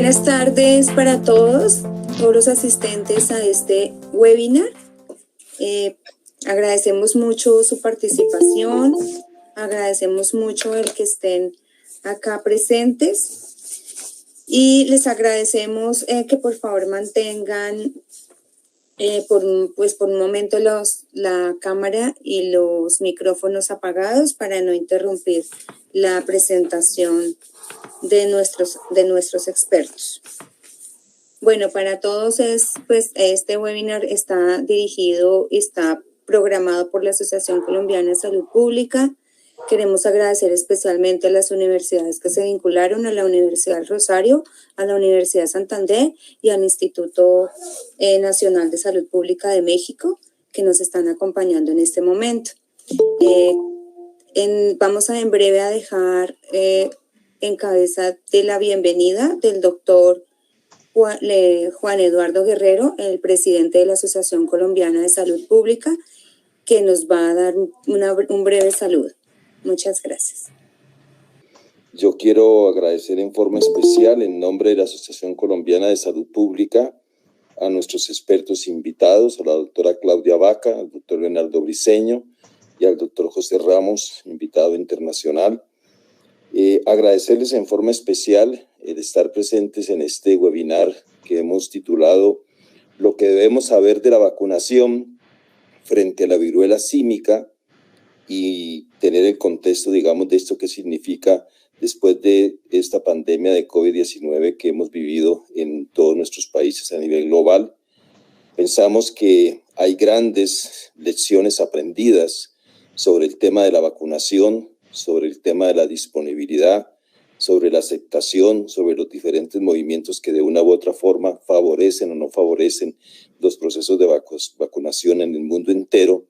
Buenas tardes para todos los asistentes a este webinar. Agradecemos mucho su participación, agradecemos mucho el que estén acá presentes y les agradecemos que por favor mantengan por un momento la cámara y los micrófonos apagados para no interrumpir la presentación de nuestros expertos. Bueno, para todos este webinar está dirigido y está programado por la Asociación Colombiana de Salud Pública. Queremos agradecer especialmente a las universidades que se vincularon, a la Universidad del Rosario, a la Universidad de Santander y al Instituto Nacional de Salud Pública de México, que nos están acompañando en este momento. Vamos en breve a dejar en cabeza de la bienvenida del doctor Juan Eduardo Guerrero, el presidente de la Asociación Colombiana de Salud Pública, que nos va a dar un breve saludo. Muchas gracias. Yo quiero agradecer en forma especial, en nombre de la Asociación Colombiana de Salud Pública, a nuestros expertos invitados, a la doctora Claudia Vaca, al doctor Leonardo Briceño y al doctor José Ramos, invitado internacional. Agradecerles en forma especial el estar presentes en este webinar que hemos titulado Lo que debemos saber de la vacunación frente a la viruela símica y tener el contexto, digamos, de esto que significa después de esta pandemia de COVID-19 que hemos vivido en todos nuestros países a nivel global. Pensamos que hay grandes lecciones aprendidas sobre el tema de la vacunación, sobre el tema de la disponibilidad, sobre la aceptación, sobre los diferentes movimientos que de una u otra forma favorecen o no favorecen los procesos de vacunación en el mundo entero.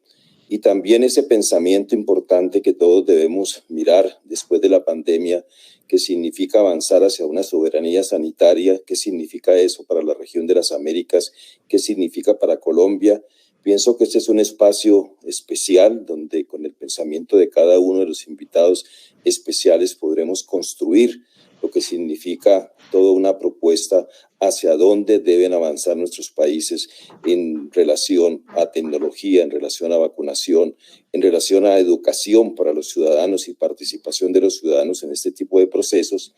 Y también ese pensamiento importante que todos debemos mirar después de la pandemia, que significa avanzar hacia una soberanía sanitaria, qué significa eso para la región de las Américas, qué significa para Colombia. Pienso que este es un espacio especial donde con el pensamiento de cada uno de los invitados especiales podremos construir lo que significa toda una propuesta hacia dónde deben avanzar nuestros países en relación a tecnología, en relación a vacunación, en relación a educación para los ciudadanos y participación de los ciudadanos en este tipo de procesos.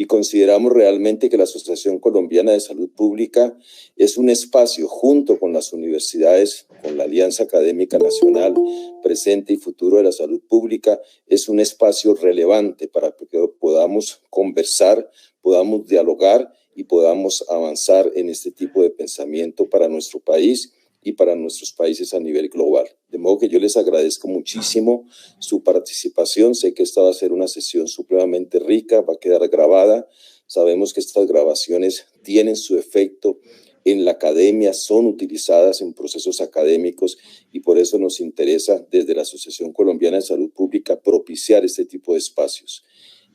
Y consideramos realmente que la Asociación Colombiana de Salud Pública es un espacio junto con las universidades, con la Alianza Académica Nacional, presente y futuro de la salud pública, es un espacio relevante para que podamos conversar, podamos dialogar y podamos avanzar en este tipo de pensamiento para nuestro país y para nuestros países a nivel global. De modo que yo les agradezco muchísimo su participación. Sé que esta va a ser una sesión supremamente rica, va a quedar grabada. Sabemos que estas grabaciones tienen su efecto en la academia, son utilizadas en procesos académicos y por eso nos interesa desde la Asociación Colombiana de Salud Pública propiciar este tipo de espacios.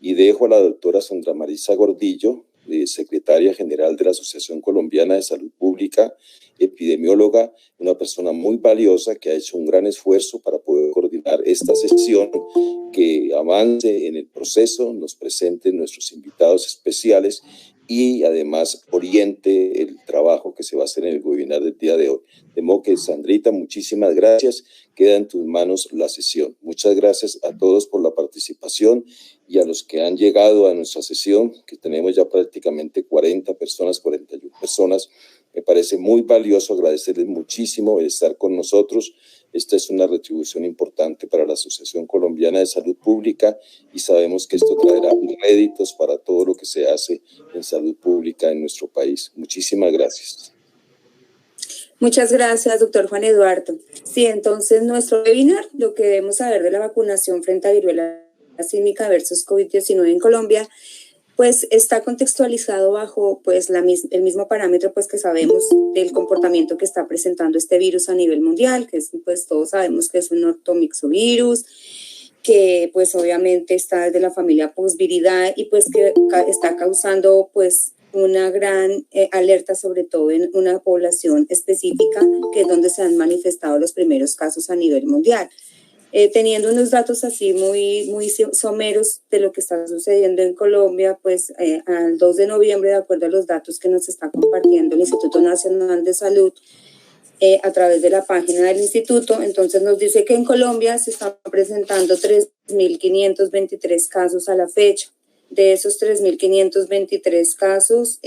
Y dejo a la doctora Sandra Marisa Gordillo, secretaria general de la Asociación Colombiana de Salud Pública, epidemióloga, una persona muy valiosa que ha hecho un gran esfuerzo para poder coordinar esta sesión, que avance en el proceso, nos presente nuestros invitados especiales y además oriente el trabajo que se va a hacer en el webinar del día de hoy. De modo que, Sandrita, muchísimas gracias. Queda en tus manos la sesión. Muchas gracias a todos por la participación y a los que han llegado a nuestra sesión, que tenemos ya prácticamente 40 personas, 41 personas. Me parece muy valioso agradecerles muchísimo el estar con nosotros. Esta es una retribución importante para la Asociación Colombiana de Salud Pública y sabemos que esto traerá réditos para todo lo que se hace en salud pública en nuestro país. Muchísimas gracias. Muchas gracias, doctor Juan Eduardo. Sí, entonces nuestro webinar, lo que debemos saber de la vacunación frente a viruela símica versus COVID-19 en Colombia, pues está contextualizado bajo el mismo parámetro que sabemos del comportamiento que está presentando este virus a nivel mundial, que es, todos sabemos que es un ortomixovirus, que obviamente está desde la familia Posviridae y que está causando una gran alerta, sobre todo en una población específica, que es donde se han manifestado los primeros casos a nivel mundial. Teniendo unos datos así muy someros de lo que está sucediendo en Colombia, pues al 2 de noviembre, de acuerdo a los datos que nos está compartiendo el Instituto Nacional de Salud a través de la página del instituto, entonces nos dice que en Colombia se están presentando 3.523 casos a la fecha. De esos 3.523 casos,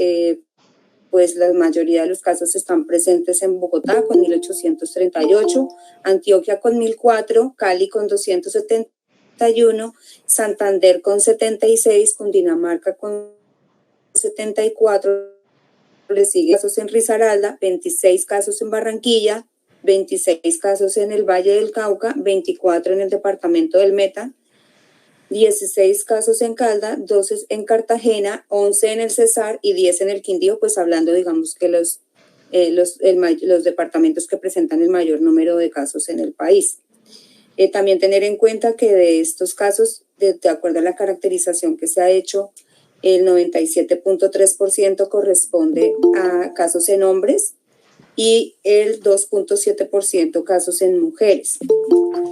pues la mayoría de los casos están presentes en Bogotá con 1.838, Antioquia con 1.004, Cali con 271, Santander con 76, Cundinamarca con 74, le sigue casos en Risaralda, 26 casos en Barranquilla, 26 casos en el Valle del Cauca, 24 en el departamento del Meta, 16 casos en Calda, 12 en Cartagena, 11 en el Cesar y 10 en el Quindío, pues hablando, digamos, que los departamentos que presentan el mayor número de casos en el país. También tener en cuenta que de estos casos, de acuerdo a la caracterización que se ha hecho, el 97.3% corresponde a casos en hombres y el 2.7% casos en mujeres.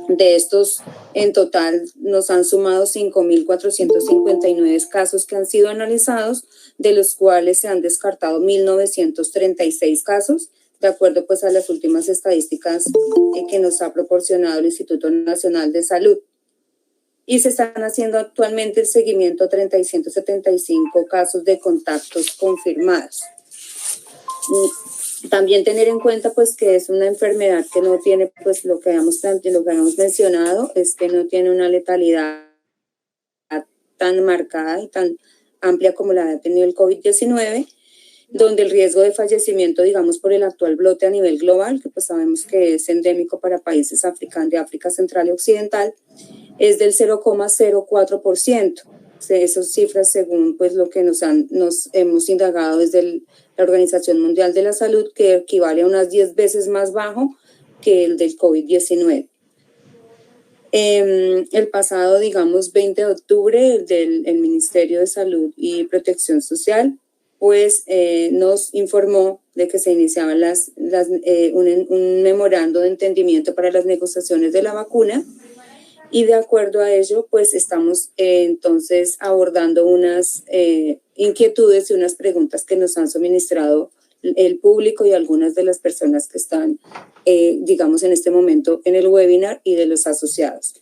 De estos, en total, nos han sumado 5.459 casos que han sido analizados, de los cuales se han descartado 1.936 casos, de acuerdo pues a las últimas estadísticas que nos ha proporcionado el Instituto Nacional de Salud. Y se están haciendo actualmente el seguimiento a 375 casos de contactos confirmados. También tener en cuenta pues que es una enfermedad que no tiene pues lo que habíamos mencionado, es que no tiene una letalidad tan marcada y tan amplia como la ha tenido el COVID-19, donde el riesgo de fallecimiento, digamos, por el actual brote a nivel global, que pues sabemos que es endémico para países africanos de África Central y Occidental, es del 0,04%. Esas cifras según pues lo que nos hemos indagado desde la Organización Mundial de la Salud, que equivale a unas 10 veces más bajo que el del COVID-19. El pasado, digamos, 20 de octubre, el Ministerio de Salud y Protección Social pues nos informó de que se iniciaban un memorando de entendimiento para las negociaciones de la vacuna, y de acuerdo a ello pues estamos entonces abordando unas inquietudes y unas preguntas que nos han suministrado el público y algunas de las personas que están digamos en este momento en el webinar y de los asociados.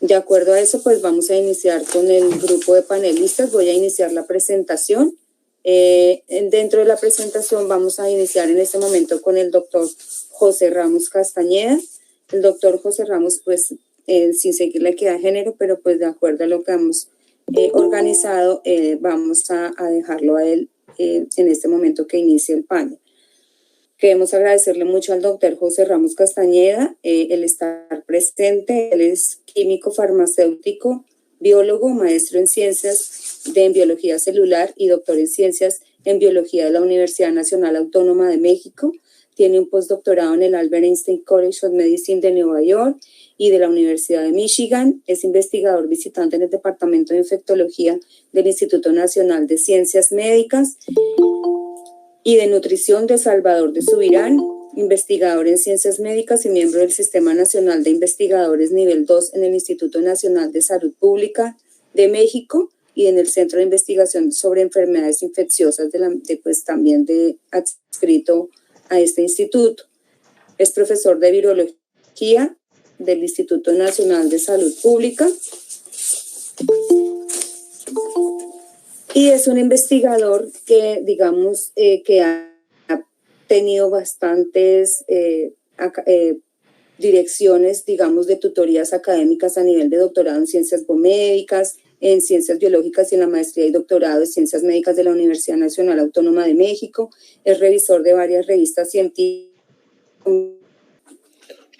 De acuerdo a eso pues vamos a iniciar con el grupo de panelistas. Voy a iniciar la presentación. Dentro de la presentación vamos a iniciar en este momento con el doctor José Ramos Castañeda. El doctor José Ramos pues sin seguir la equidad de género, pero pues de acuerdo a lo que hemos organizado, vamos a dejarlo a él en este momento que inicie el panel. Queremos agradecerle mucho al doctor José Ramos Castañeda el estar presente. Él es químico farmacéutico, biólogo, maestro en ciencias de biología celular y doctor en ciencias en biología de la Universidad Nacional Autónoma de México. Tiene un postdoctorado en el Albert Einstein College of Medicine de Nueva York y de la Universidad de Michigan. Es investigador visitante en el Departamento de Infectología del Instituto Nacional de Ciencias Médicas y de Nutrición de Salvador de Subirán, investigador en Ciencias Médicas y miembro del Sistema Nacional de Investigadores Nivel 2 en el Instituto Nacional de Salud Pública de México y en el Centro de Investigación sobre Enfermedades Infecciosas pues también adscrito a este instituto. Es profesor de virología del Instituto Nacional de Salud Pública y es un investigador que, digamos, que ha tenido bastantes direcciones, digamos, de tutorías académicas a nivel de doctorado en ciencias biomédicas, en ciencias biológicas y en la maestría y doctorado de ciencias médicas de la Universidad Nacional Autónoma de México. Es revisor de varias revistas científicas.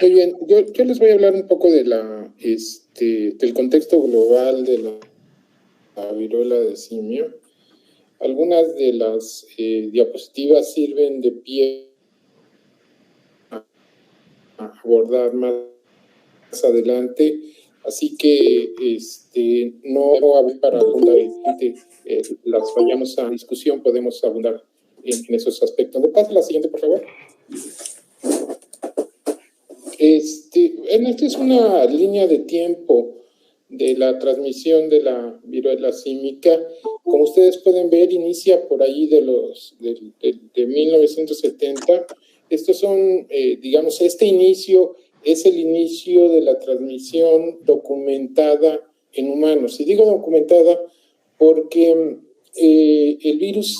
Muy bien, yo les voy a hablar un poco de del contexto global de la viruela de simio. Algunas de las diapositivas sirven de pie a abordar más adelante, así que no voy para abundar las vayamos a discusión, podemos abundar en esos aspectos. ¿Me pasa la siguiente, por favor? Esta es una línea de tiempo de la transmisión de la viruela símica. Como ustedes pueden ver, inicia por ahí de 1970. Estos son, digamos, este inicio es el inicio de la transmisión documentada en humanos. Y digo documentada porque el virus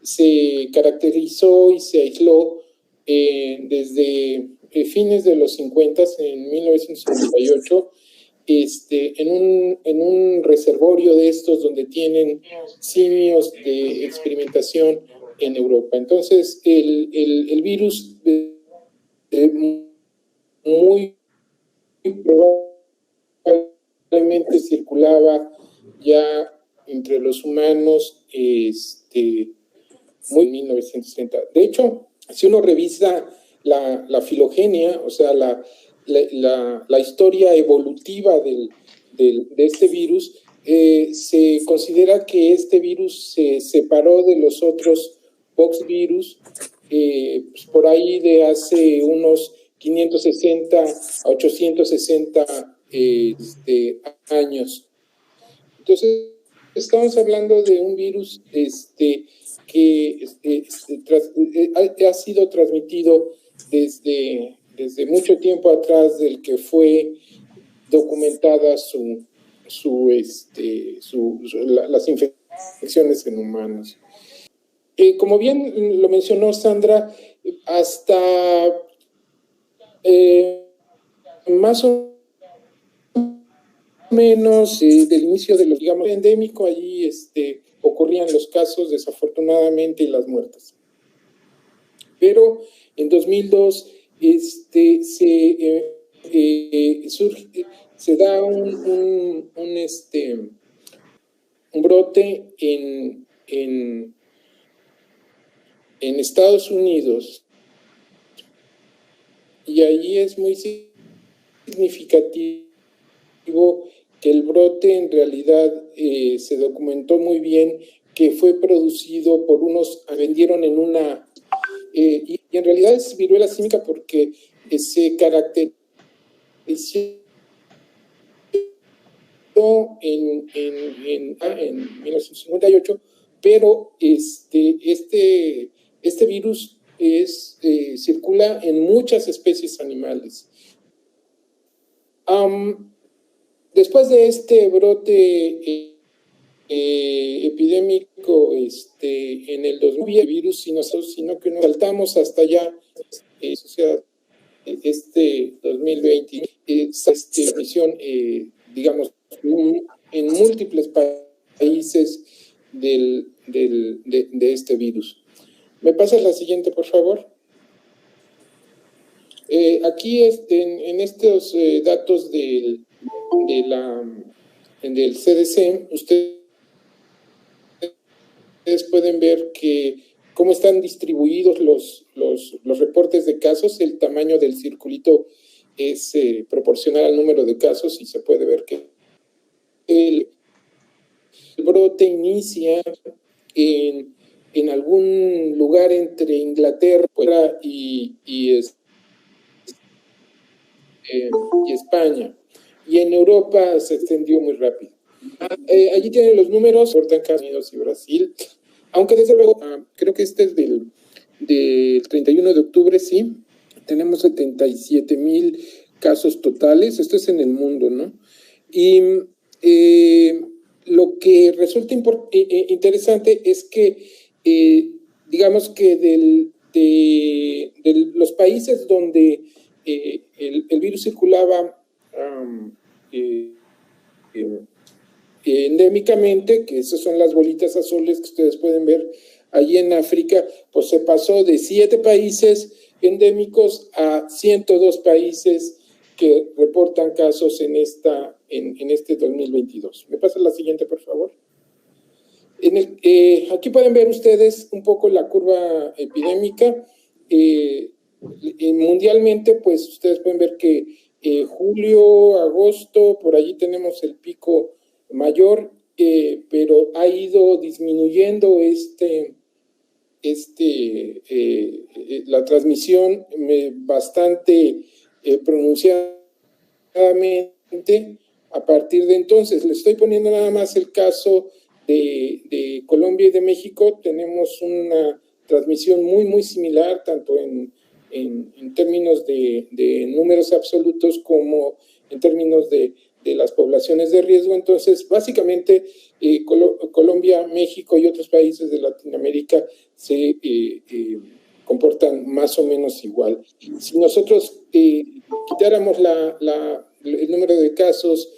se caracterizó y se aisló desde fines de los 50, en 1958, en un reservorio de estos donde tienen simios de experimentación en Europa. Entonces, el virus muy probablemente circulaba ya entre los humanos muy en 1960. De hecho, si uno revisa la filogenia, o sea, la historia evolutiva de este virus, se considera que este virus se separó de los otros poxvirus pues por ahí de hace unos 560 a 860 años. Entonces, estamos hablando de un virus que ha sido transmitido desde mucho tiempo atrás, del que fue documentada las infecciones en humanos. Como bien lo mencionó Sandra, hasta más o menos del inicio de los, digamos, endémico, allí ocurrían los casos, desafortunadamente, y las muertes. Pero en 2002 se da un brote en Estados Unidos, y allí es muy significativo que el brote en realidad se documentó muy bien, que fue producido por unos, vendieron en una, y en realidad es viruela símica porque se caracterizó en 1958, pero este virus circula en muchas especies animales. Después de este brote epidémico en el 2000, virus, sino que nos saltamos hasta allá, o sea, 2020, esta emisión, digamos, en múltiples países de este virus. ¿Me pasas la siguiente, por favor? Aquí en estos datos del CDC, ustedes pueden ver cómo están distribuidos los reportes de casos. El tamaño del circulito es proporcional al número de casos, y se puede ver que el brote inicia en algún lugar entre Inglaterra y España, y en Europa se extendió muy rápido. Allí tienen los números por Estados Unidos y Brasil, aunque desde luego creo que este es del 31 de octubre, sí, tenemos 77,000 casos totales. Esto es en el mundo, ¿no? Y lo que resulta interesante es que digamos que de los países donde el virus circulaba endémicamente, que esas son las bolitas azules que ustedes pueden ver allí en África, pues se pasó de 7 países endémicos a 102 países que reportan casos en este 2022. ¿Me pasa la siguiente, por favor? Aquí pueden ver ustedes un poco la curva epidémica. Mundialmente, pues ustedes pueden ver que julio, agosto, por allí tenemos el pico mayor, pero ha ido disminuyendo la transmisión bastante pronunciadamente a partir de entonces. Les estoy poniendo nada más el caso de Colombia y de México. Tenemos una transmisión muy similar, tanto en términos de números absolutos como en términos de las poblaciones de riesgo. Entonces, básicamente, Colombia, México y otros países de Latinoamérica se comportan más o menos igual. Si nosotros quitáramos el número de casos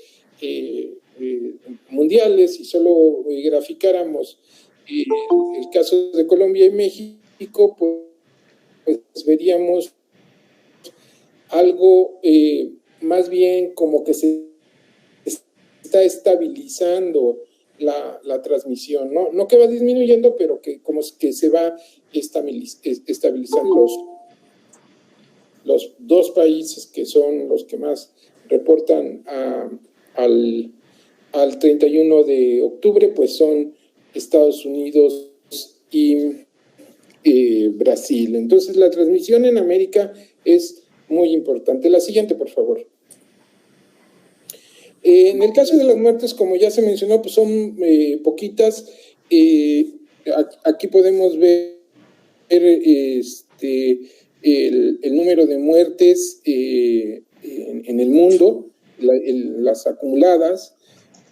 mundiales y solo graficáramos el caso de Colombia y México, pues veríamos algo más bien como que se está estabilizando la transmisión, no que va disminuyendo, pero que como que se va estabilizando. Los dos países que son los que más reportan al 31 de octubre, pues son Estados Unidos y Brasil. Entonces, la transmisión en América es muy importante. La siguiente, por favor. En el caso de las muertes, como ya se mencionó, pues son poquitas. Aquí podemos ver el número de muertes en el mundo, las acumuladas,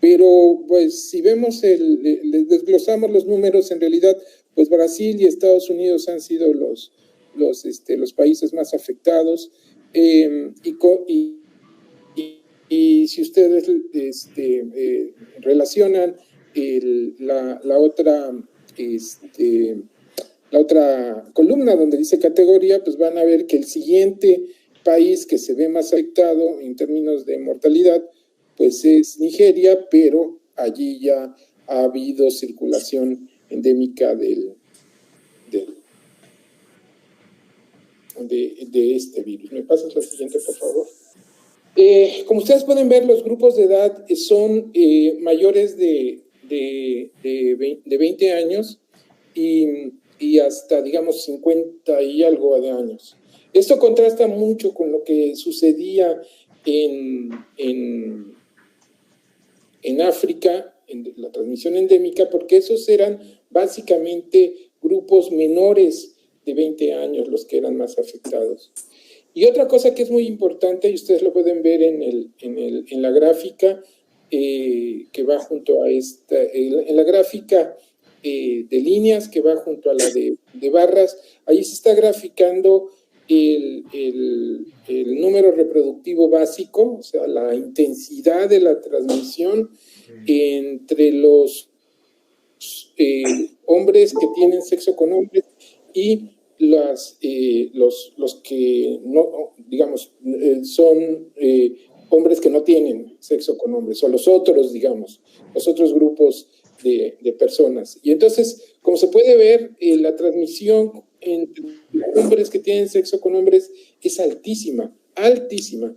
pero pues si vemos, desglosamos los números, en realidad, pues Brasil y Estados Unidos han sido los países más afectados, y si ustedes relacionan la otra columna donde dice categoría, pues van a ver que el siguiente país que se ve más afectado en términos de mortalidad, pues es Nigeria, pero allí ya ha habido circulación endémica de este virus. ¿Me pasas la siguiente, por favor? Como ustedes pueden ver, los grupos de edad son mayores de 20 años y hasta, digamos, 50 y algo de años. Esto contrasta mucho con lo que sucedía en África, en la transmisión endémica, porque esos eran básicamente grupos menores de 20 años los que eran más afectados. Y otra cosa que es muy importante, y ustedes lo pueden ver en la gráfica que va junto a en la gráfica de líneas que va junto a la de barras, ahí se está graficando el número reproductivo básico, o sea, la intensidad de la transmisión entre los hombres que tienen sexo con hombres y los que no, digamos, son hombres que no tienen sexo con hombres, o los otros, digamos, los otros grupos de personas. Y entonces, como se puede ver, la transmisión entre hombres que tienen sexo con hombres es altísima, altísima.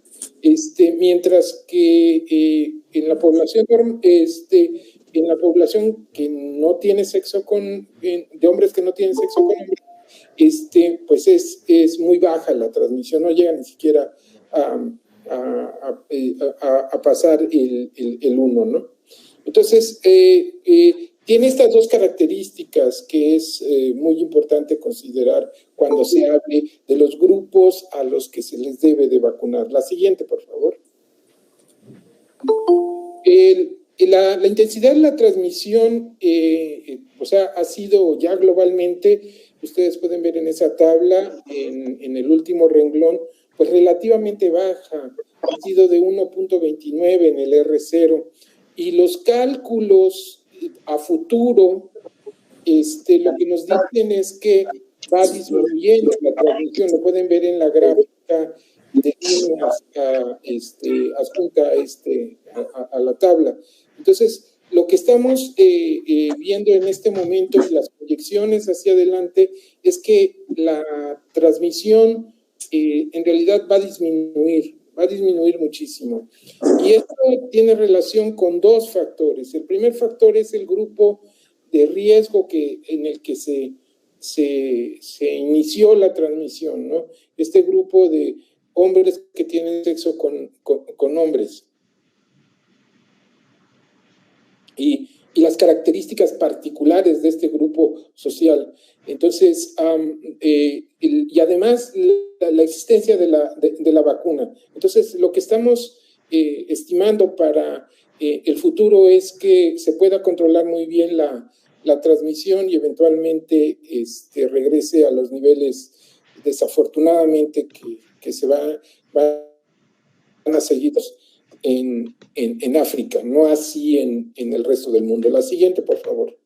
Mientras que en la población que no tiene sexo de hombres que no tienen sexo con hombres, pues es muy baja la transmisión, no llega ni siquiera a pasar el 1, ¿no? Entonces, tiene estas dos características que es muy importante considerar cuando se hable de los grupos a los que se les debe de vacunar. La siguiente, por favor. La intensidad de la transmisión, o sea, ha sido ya globalmente, ustedes pueden ver en esa tabla, en el último renglón, pues relativamente baja, ha sido de 1.29 en el R0, y los cálculos a futuro, lo que nos dicen es que va disminuyendo la transmisión, lo pueden ver en la gráfica de líneas adjunta a la tabla. Entonces, lo que estamos viendo en este momento y las proyecciones hacia adelante es que la transmisión en realidad va a disminuir muchísimo. Y esto tiene relación con dos factores. El primer factor es el grupo de riesgo en el que se inició la transmisión, ¿no? Este grupo de hombres que tienen sexo con hombres. Y las características particulares de este grupo social. Entonces, y además la existencia de la vacuna. Entonces, lo que estamos estimando para el futuro es que se pueda controlar muy bien la transmisión y eventualmente regrese a los niveles, desafortunadamente, que se van a seguir en África, no así en el resto del mundo. La siguiente, por favor.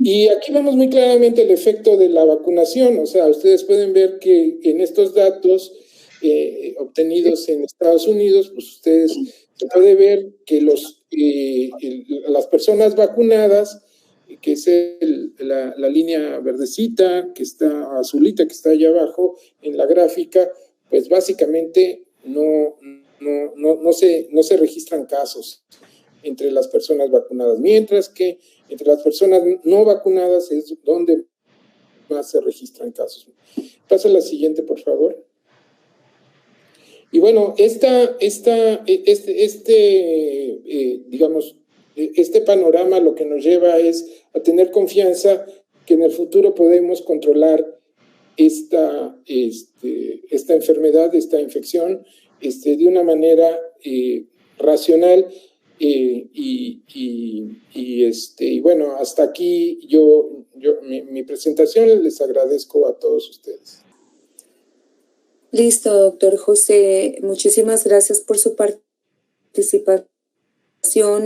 Y aquí vemos muy claramente el efecto de la vacunación. O sea, ustedes pueden ver que en estos datos obtenidos en Estados Unidos, pues ustedes se puede ver que las personas vacunadas, que es la línea verdecita, que está azulita, que está allá abajo en la gráfica, pues básicamente no se registran casos entre las personas vacunadas, mientras que entre las personas no vacunadas es donde más se registran casos. Pasa la siguiente, por favor. Y bueno, digamos, este panorama lo que nos lleva es a tener confianza que en el futuro podemos controlar esta enfermedad, esta infección, de una manera racional. Y bueno, hasta aquí mi presentación. Les agradezco a todos ustedes. Listo, doctor José. Muchísimas gracias por su participación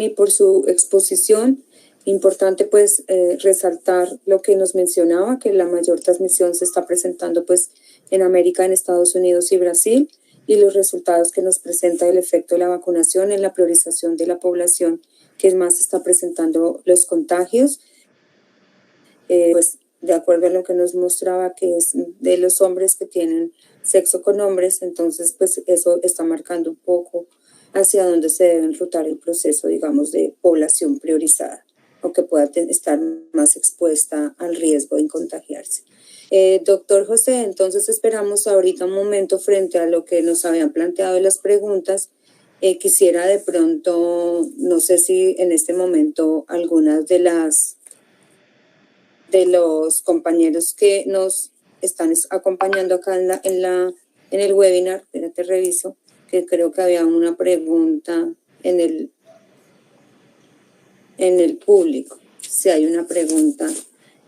y por su exposición. Importante pues resaltar lo que nos mencionaba, que la mayor transmisión se está presentando pues en América, en Estados Unidos y Brasil, y los resultados que nos presenta el efecto de la vacunación en la priorización de la población, que es más está presentando los contagios, pues de acuerdo a lo que nos mostraba, que es de los hombres que tienen sexo con hombres. Entonces pues eso está marcando un poco hacia dónde se debe enrutar el proceso, digamos, de población priorizada, o que pueda estar más expuesta al riesgo de contagiarse. Doctor José, entonces esperamos ahorita un momento frente a lo que nos habían planteado las preguntas. Quisiera de pronto, no sé si en este momento algunas de los compañeros que nos están acompañando acá en el webinar, espérate, reviso, que creo que había una pregunta en el público. Si hay una pregunta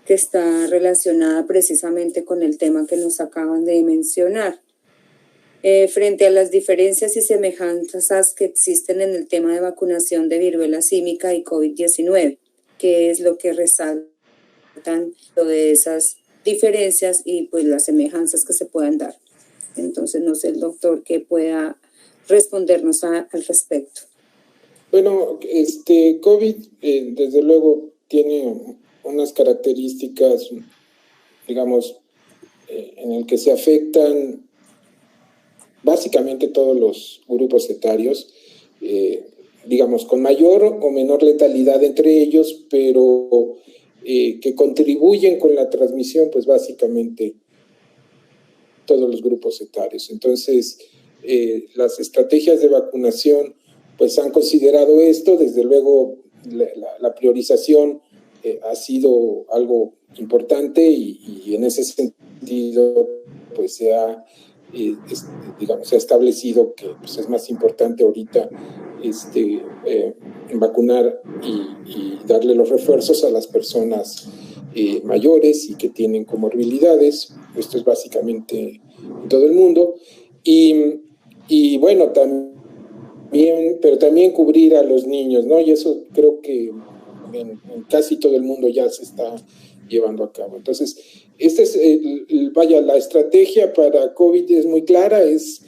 que está relacionada precisamente con el tema que nos acaban de mencionar. Frente a las diferencias y semejanzas que existen en el tema de vacunación de viruela símica y COVID-19, ¿qué es lo que resaltan de esas diferencias y pues las semejanzas que se puedan dar? Entonces, no sé el doctor que pueda respondernos al respecto. Bueno, COVID desde luego tiene unas características, digamos, en el que se afectan básicamente todos los grupos etarios, digamos, con mayor o menor letalidad entre ellos, pero que contribuyen con la transmisión, pues básicamente todos los grupos etarios. Entonces, las estrategias de vacunación pues han considerado esto. Desde luego la priorización ha sido algo importante y en ese sentido pues se ha establecido que pues, es más importante ahorita vacunar y darle los refuerzos a las personas mayores y que tienen comorbilidades. Esto es básicamente en todo el mundo. Y bueno, pero también cubrir a los niños, ¿no? Y eso creo que en casi todo el mundo ya se está llevando a cabo. Entonces, la estrategia para COVID es muy clara, es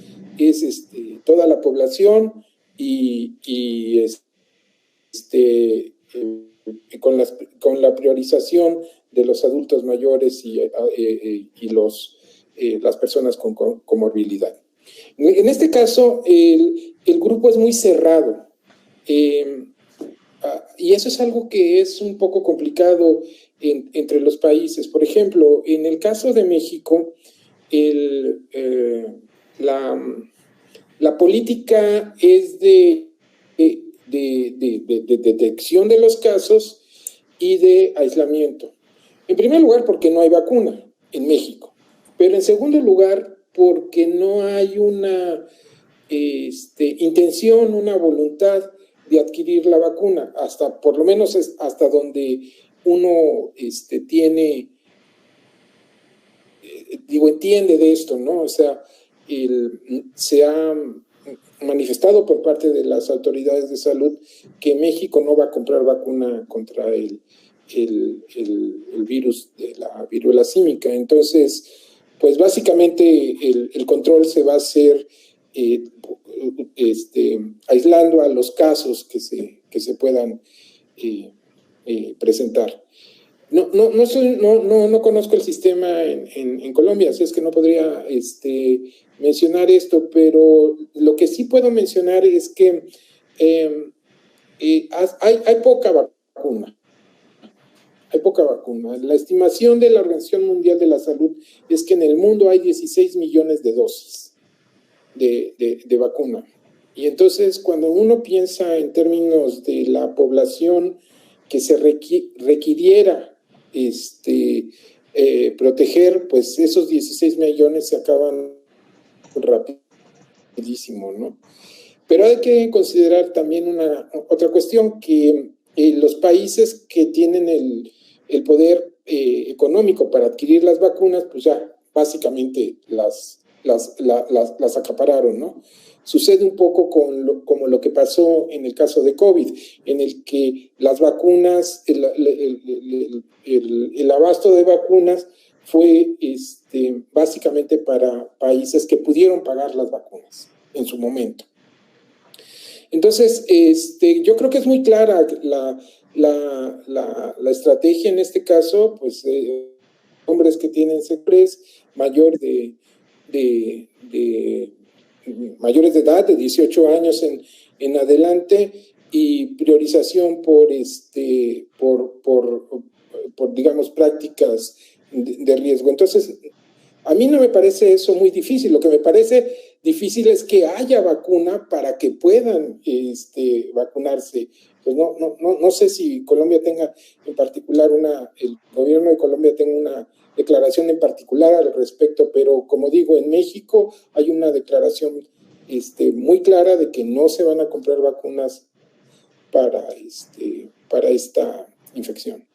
toda la población y con la priorización de los adultos mayores y las personas con comorbilidad. En este caso, el grupo es muy cerrado y eso es algo que es un poco complicado entre los países. Por ejemplo, en el caso de México, la política es de detección de los casos y de aislamiento. En primer lugar, porque no hay vacuna en México, pero en segundo lugar, porque no hay una intención, una voluntad de adquirir la vacuna, hasta por lo menos hasta donde uno entiende de esto, ¿no? O sea, se ha manifestado por parte de las autoridades de salud que México no va a comprar vacuna contra el virus de la viruela símica. Entonces, pues básicamente el control se va a hacer aislando a los casos que se puedan presentar. No conozco el sistema en Colombia, así es que no podría mencionar esto, pero lo que sí puedo mencionar es que hay poca vacuna. Hay poca vacuna. La estimación de la Organización Mundial de la Salud es que en el mundo hay 16 millones de dosis de vacuna. Y entonces, cuando uno piensa en términos de la población que se requiriera proteger, pues esos 16 millones se acaban rapidísimo, ¿no? Pero hay que considerar también otra cuestión, que los países que tienen el poder económico para adquirir las vacunas, pues ya básicamente las acapararon, ¿no? Sucede un poco como lo que pasó en el caso de COVID, en el que las vacunas, el abasto de vacunas fue básicamente para países que pudieron pagar las vacunas en su momento. Entonces, yo creo que es muy clara la estrategia en este caso, pues hombres que tienen estrés, mayores de edad, de 18 años en adelante, y priorización por digamos, prácticas de riesgo. Entonces, a mí no me parece eso muy difícil. Lo que me parece difícil es que haya vacuna para que puedan vacunarse. Pues no sé si Colombia tenga en particular el gobierno de Colombia tenga una declaración en particular al respecto, pero como digo, en México hay una declaración muy clara de que no se van a comprar vacunas para esta infección.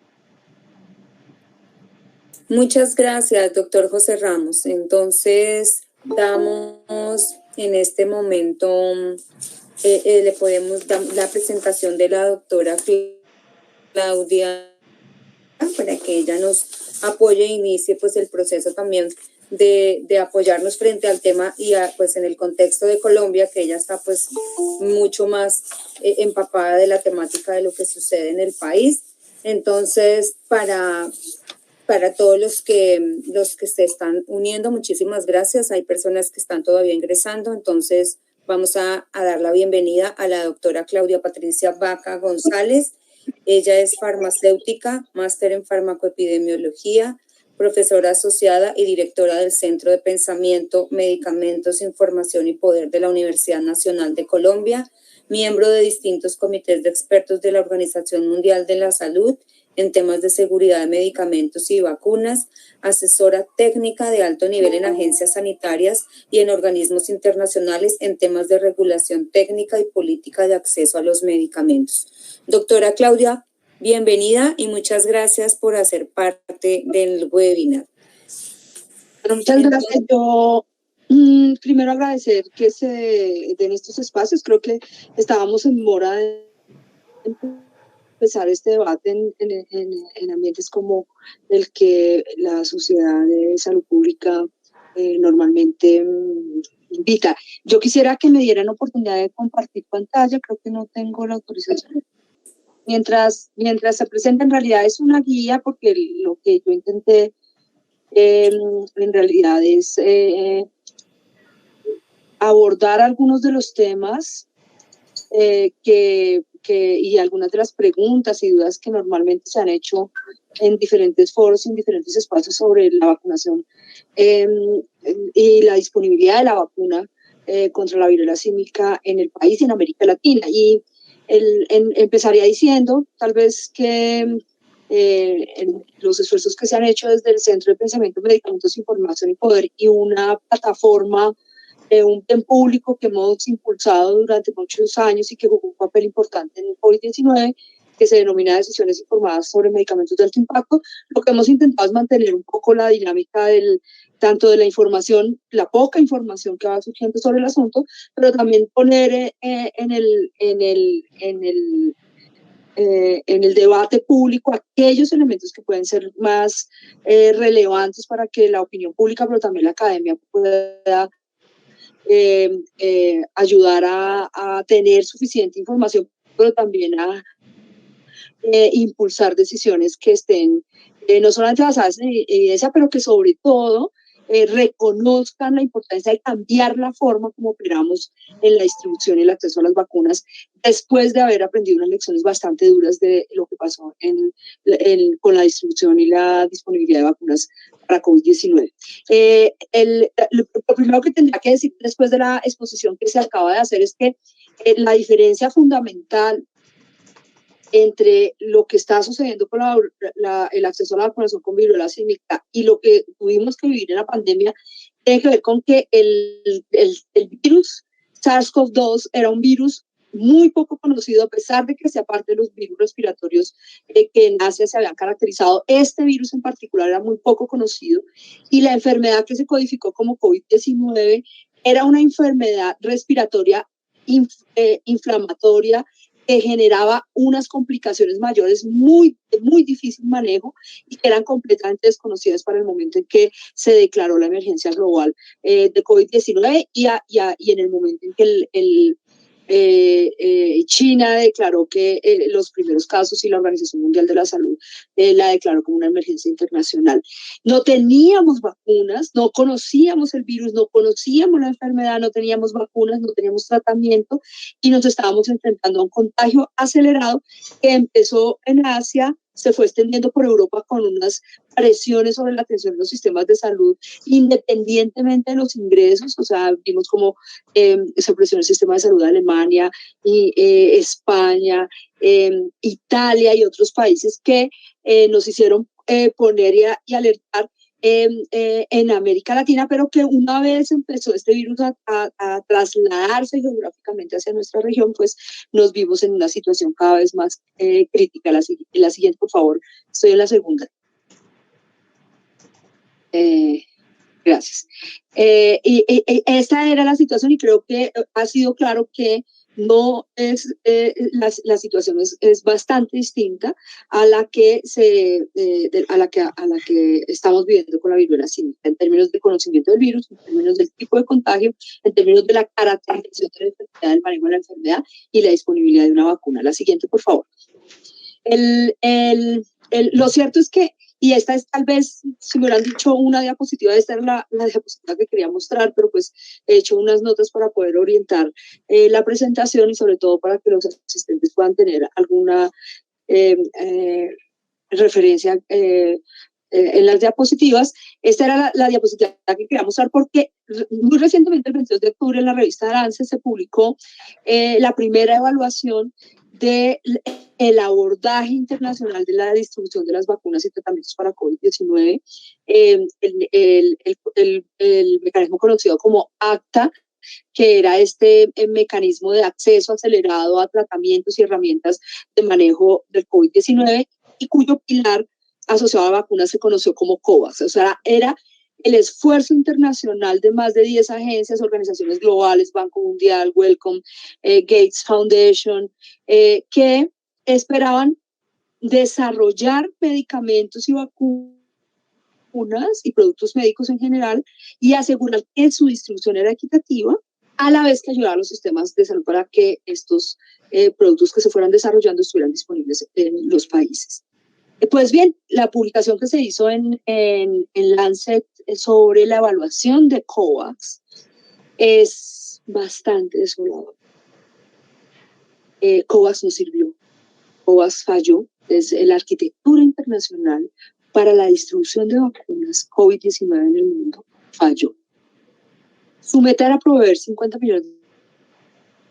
Muchas gracias, doctor José Ramos. Entonces, damos en este momento, le podemos dar la presentación de la doctora Claudia para que ella nos apoye e inicie pues el proceso también de apoyarnos frente al tema y pues en el contexto de Colombia, que ella está pues mucho más empapada de la temática de lo que sucede en el país. Entonces, para todos los que se están uniendo, muchísimas gracias. Hay personas que están todavía ingresando, entonces vamos a dar la bienvenida a la doctora Claudia Patricia Vaca González. Ella es farmacéutica, máster en farmacoepidemiología, profesora asociada y directora del Centro de Pensamiento, Medicamentos, Información y Poder de la Universidad Nacional de Colombia, miembro de distintos comités de expertos de la Organización Mundial de la Salud en temas de seguridad de medicamentos y vacunas, asesora técnica de alto nivel en agencias sanitarias y en organismos internacionales en temas de regulación técnica y política de acceso a los medicamentos. Doctora Claudia, bienvenida y muchas gracias por hacer parte del webinar. Bueno, muchas gracias. Yo primero agradecer que se den estos espacios. Creo que estábamos en mora de empezar este debate en ambientes como el que la Sociedad de Salud Pública normalmente invita. Yo quisiera que me dieran oportunidad de compartir pantalla, creo que no tengo la autorización. Mientras se presenta, en realidad es una guía, porque lo que yo intenté en realidad es abordar algunos de los temas y algunas de las preguntas y dudas que normalmente se han hecho en diferentes foros, en diferentes espacios sobre la vacunación y la disponibilidad de la vacuna contra la viruela símica en el país y en América Latina. Y empezaría diciendo, tal vez, que los esfuerzos que se han hecho desde el Centro de Pensamiento, Medicamentos, Información y Poder y una plataforma, un PEN público que hemos impulsado durante muchos años y que jugó un papel importante en el COVID-19, que se denomina Decisiones Informadas sobre Medicamentos de Alto Impacto. Lo que hemos intentado es mantener un poco la dinámica tanto de la información, la poca información que va surgiendo sobre el asunto, pero también poner en el debate público aquellos elementos que pueden ser más relevantes para que la opinión pública, pero también la academia pueda ayudar a tener suficiente información, pero también a impulsar decisiones que estén no solamente basadas en evidencia, pero que sobre todo reconozcan la importancia de cambiar la forma como operamos en la distribución y el acceso a las vacunas, después de haber aprendido unas lecciones bastante duras de lo que pasó con la distribución y la disponibilidad de vacunas para COVID-19. Lo primero que tendría que decir después de la exposición que se acaba de hacer es que la diferencia fundamental entre lo que está sucediendo con el acceso a la vacunación con viruela símica y lo que tuvimos que vivir en la pandemia tiene que ver con que el virus SARS-CoV-2 era un virus muy poco conocido, a pesar de que sea parte de los virus respiratorios que en Asia se habían caracterizado. Este virus en particular era muy poco conocido y la enfermedad que se codificó como COVID-19 era una enfermedad respiratoria inflamatoria que generaba unas complicaciones mayores muy difícil manejo y que eran completamente desconocidas para el momento en que se declaró la emergencia global de COVID-19 y en el momento en que China declaró que los primeros casos y la Organización Mundial de la Salud la declaró como una emergencia internacional. No teníamos vacunas, no conocíamos el virus, no conocíamos la enfermedad, no teníamos vacunas, no teníamos tratamiento y nos estábamos enfrentando a un contagio acelerado que empezó en Asia, se fue extendiendo por Europa con unas presiones sobre la atención de los sistemas de salud, independientemente de los ingresos. O sea, vimos como se presionó el sistema de salud de Alemania, y, España, Italia y otros países que nos hicieron poner y alertar en América Latina, pero que una vez empezó este virus a trasladarse geográficamente hacia nuestra región, pues nos vimos en una situación cada vez más crítica. La siguiente, por favor. Estoy en la segunda. Gracias. Y esta era la situación y creo que ha sido claro que no es la situación es bastante distinta a la que estamos viviendo con la viruela símica, en términos de conocimiento del virus, en términos del tipo de contagio, en términos de la caracterización de la enfermedad, del manejo de la enfermedad y la disponibilidad de una vacuna. La siguiente, por favor. Lo cierto es que, y esta es tal vez, si me hubieran dicho una diapositiva, esta era la diapositiva que quería mostrar, pero pues he hecho unas notas para poder orientar la presentación y sobre todo para que los asistentes puedan tener alguna referencia en las diapositivas. Esta era la diapositiva que quería mostrar porque muy recientemente, el 22 de octubre, en la revista Lancet se publicó la primera evaluación del abordaje internacional de la distribución de las vacunas y tratamientos para COVID-19, el mecanismo conocido como ACTA, que era este mecanismo de acceso acelerado a tratamientos y herramientas de manejo del COVID-19 y cuyo pilar asociado a vacunas se conoció como COVAX. O sea, era el esfuerzo internacional de más de 10 agencias, organizaciones globales, Banco Mundial, Wellcome, Gates Foundation, que esperaban desarrollar medicamentos y vacunas y productos médicos en general y asegurar que su distribución era equitativa, a la vez que ayudar a los sistemas de salud para que estos productos que se fueran desarrollando estuvieran disponibles en los países. Pues bien, la publicación que se hizo en Lancet sobre la evaluación de COVAX es bastante desoladora. COVAX no sirvió, COVAX falló, la arquitectura internacional para la distribución de vacunas COVID-19 en el mundo falló. Su meta era proveer 50 millones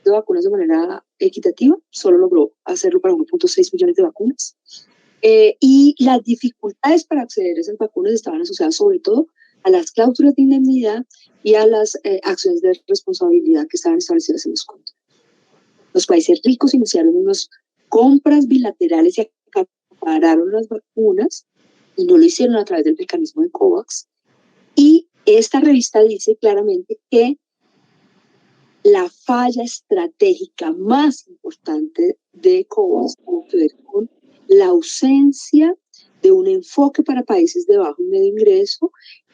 de vacunas de manera equitativa, solo logró hacerlo para 1.6 millones de vacunas. Y las dificultades para acceder a esas vacunas estaban asociadas sobre todo a las cláusulas de indemnidad y a las acciones de responsabilidad que estaban establecidas en los contratos. Los países ricos iniciaron unas compras bilaterales y acapararon las vacunas y no lo hicieron a través del mecanismo de COVAX. Y esta revista dice claramente que la falla estratégica más importante de COVAX tiene que ver con la ausencia de un enfoque para países de bajo y medio ingreso,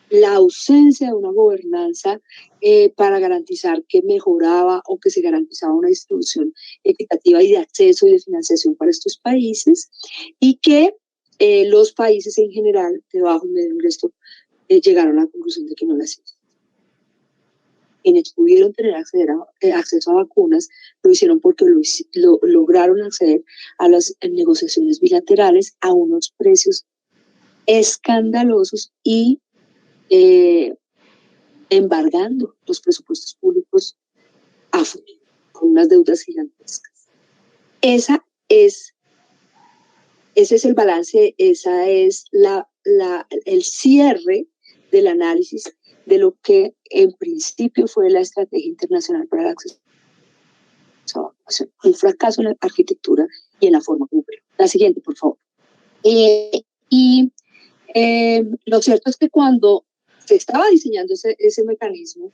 la ausencia de una gobernanza para garantizar que mejoraba o que se garantizaba una distribución equitativa y de acceso y de financiación para estos países, y que los países en general de bajo y medio ingreso llegaron a la conclusión de que no las hicieron. Quienes pudieron tener acceso a vacunas lo hicieron porque lograron acceder a las negociaciones bilaterales a unos precios escandalosos y embargando los presupuestos públicos a futuro, con unas deudas gigantescas. Ese es el balance, esa es el cierre del análisis de lo que en principio fue la estrategia internacional para el acceso a vacunación. Un fracaso en la arquitectura y en la forma como operó. La siguiente, por favor. Lo cierto es que cuando se estaba diseñando ese mecanismo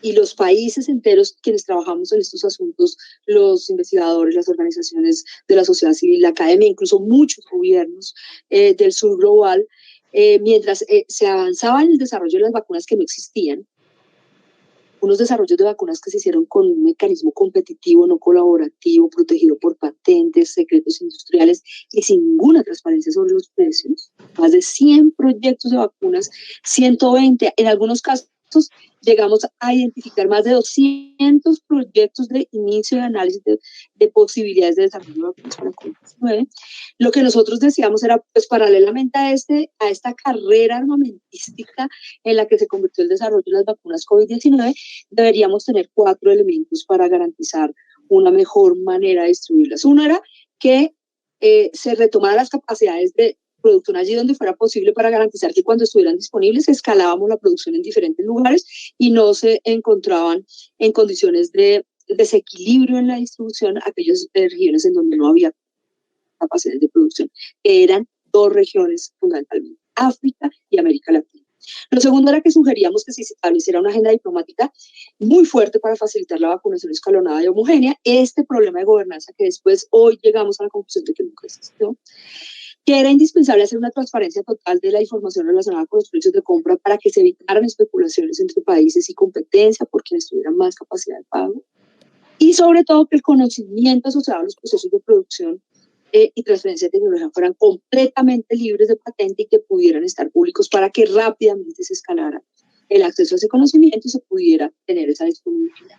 y los países enteros quienes trabajamos en estos asuntos, los investigadores, las organizaciones de la sociedad civil, la academia, incluso muchos gobiernos del sur global, mientras se avanzaba en el desarrollo de las vacunas que no existían, unos desarrollos de vacunas que se hicieron con un mecanismo competitivo, no colaborativo, protegido por patentes, secretos industriales y sin ninguna transparencia sobre los precios. Más de 100 proyectos de vacunas, 120, en algunos casos llegamos a identificar más de 200 proyectos de inicio de análisis de posibilidades de desarrollo de vacunas para COVID-19. Lo que nosotros decíamos era, pues paralelamente a esta carrera armamentística en la que se convirtió el desarrollo de las vacunas COVID-19, deberíamos tener 4 elementos para garantizar una mejor manera de distribuirlas. Uno era que se retomaran las capacidades de producción allí donde fuera posible para garantizar que cuando estuvieran disponibles escalábamos la producción en diferentes lugares y no se encontraban en condiciones de desequilibrio en la distribución aquellas regiones en donde no había capacidades de producción, que eran 2 regiones fundamentalmente, África y América Latina. Lo segundo era que sugeríamos que se estableciera una agenda diplomática muy fuerte para facilitar la vacunación escalonada y homogénea, este problema de gobernanza que después hoy llegamos a la conclusión de que nunca existió, que era indispensable hacer una transparencia total de la información relacionada con los precios de compra para que se evitaran especulaciones entre países y competencia por quienes tuvieran más capacidad de pago, y sobre todo que el conocimiento asociado a los procesos de producción y transferencia de tecnología fueran completamente libres de patente y que pudieran estar públicos para que rápidamente se escalara el acceso a ese conocimiento y se pudiera tener esa disponibilidad.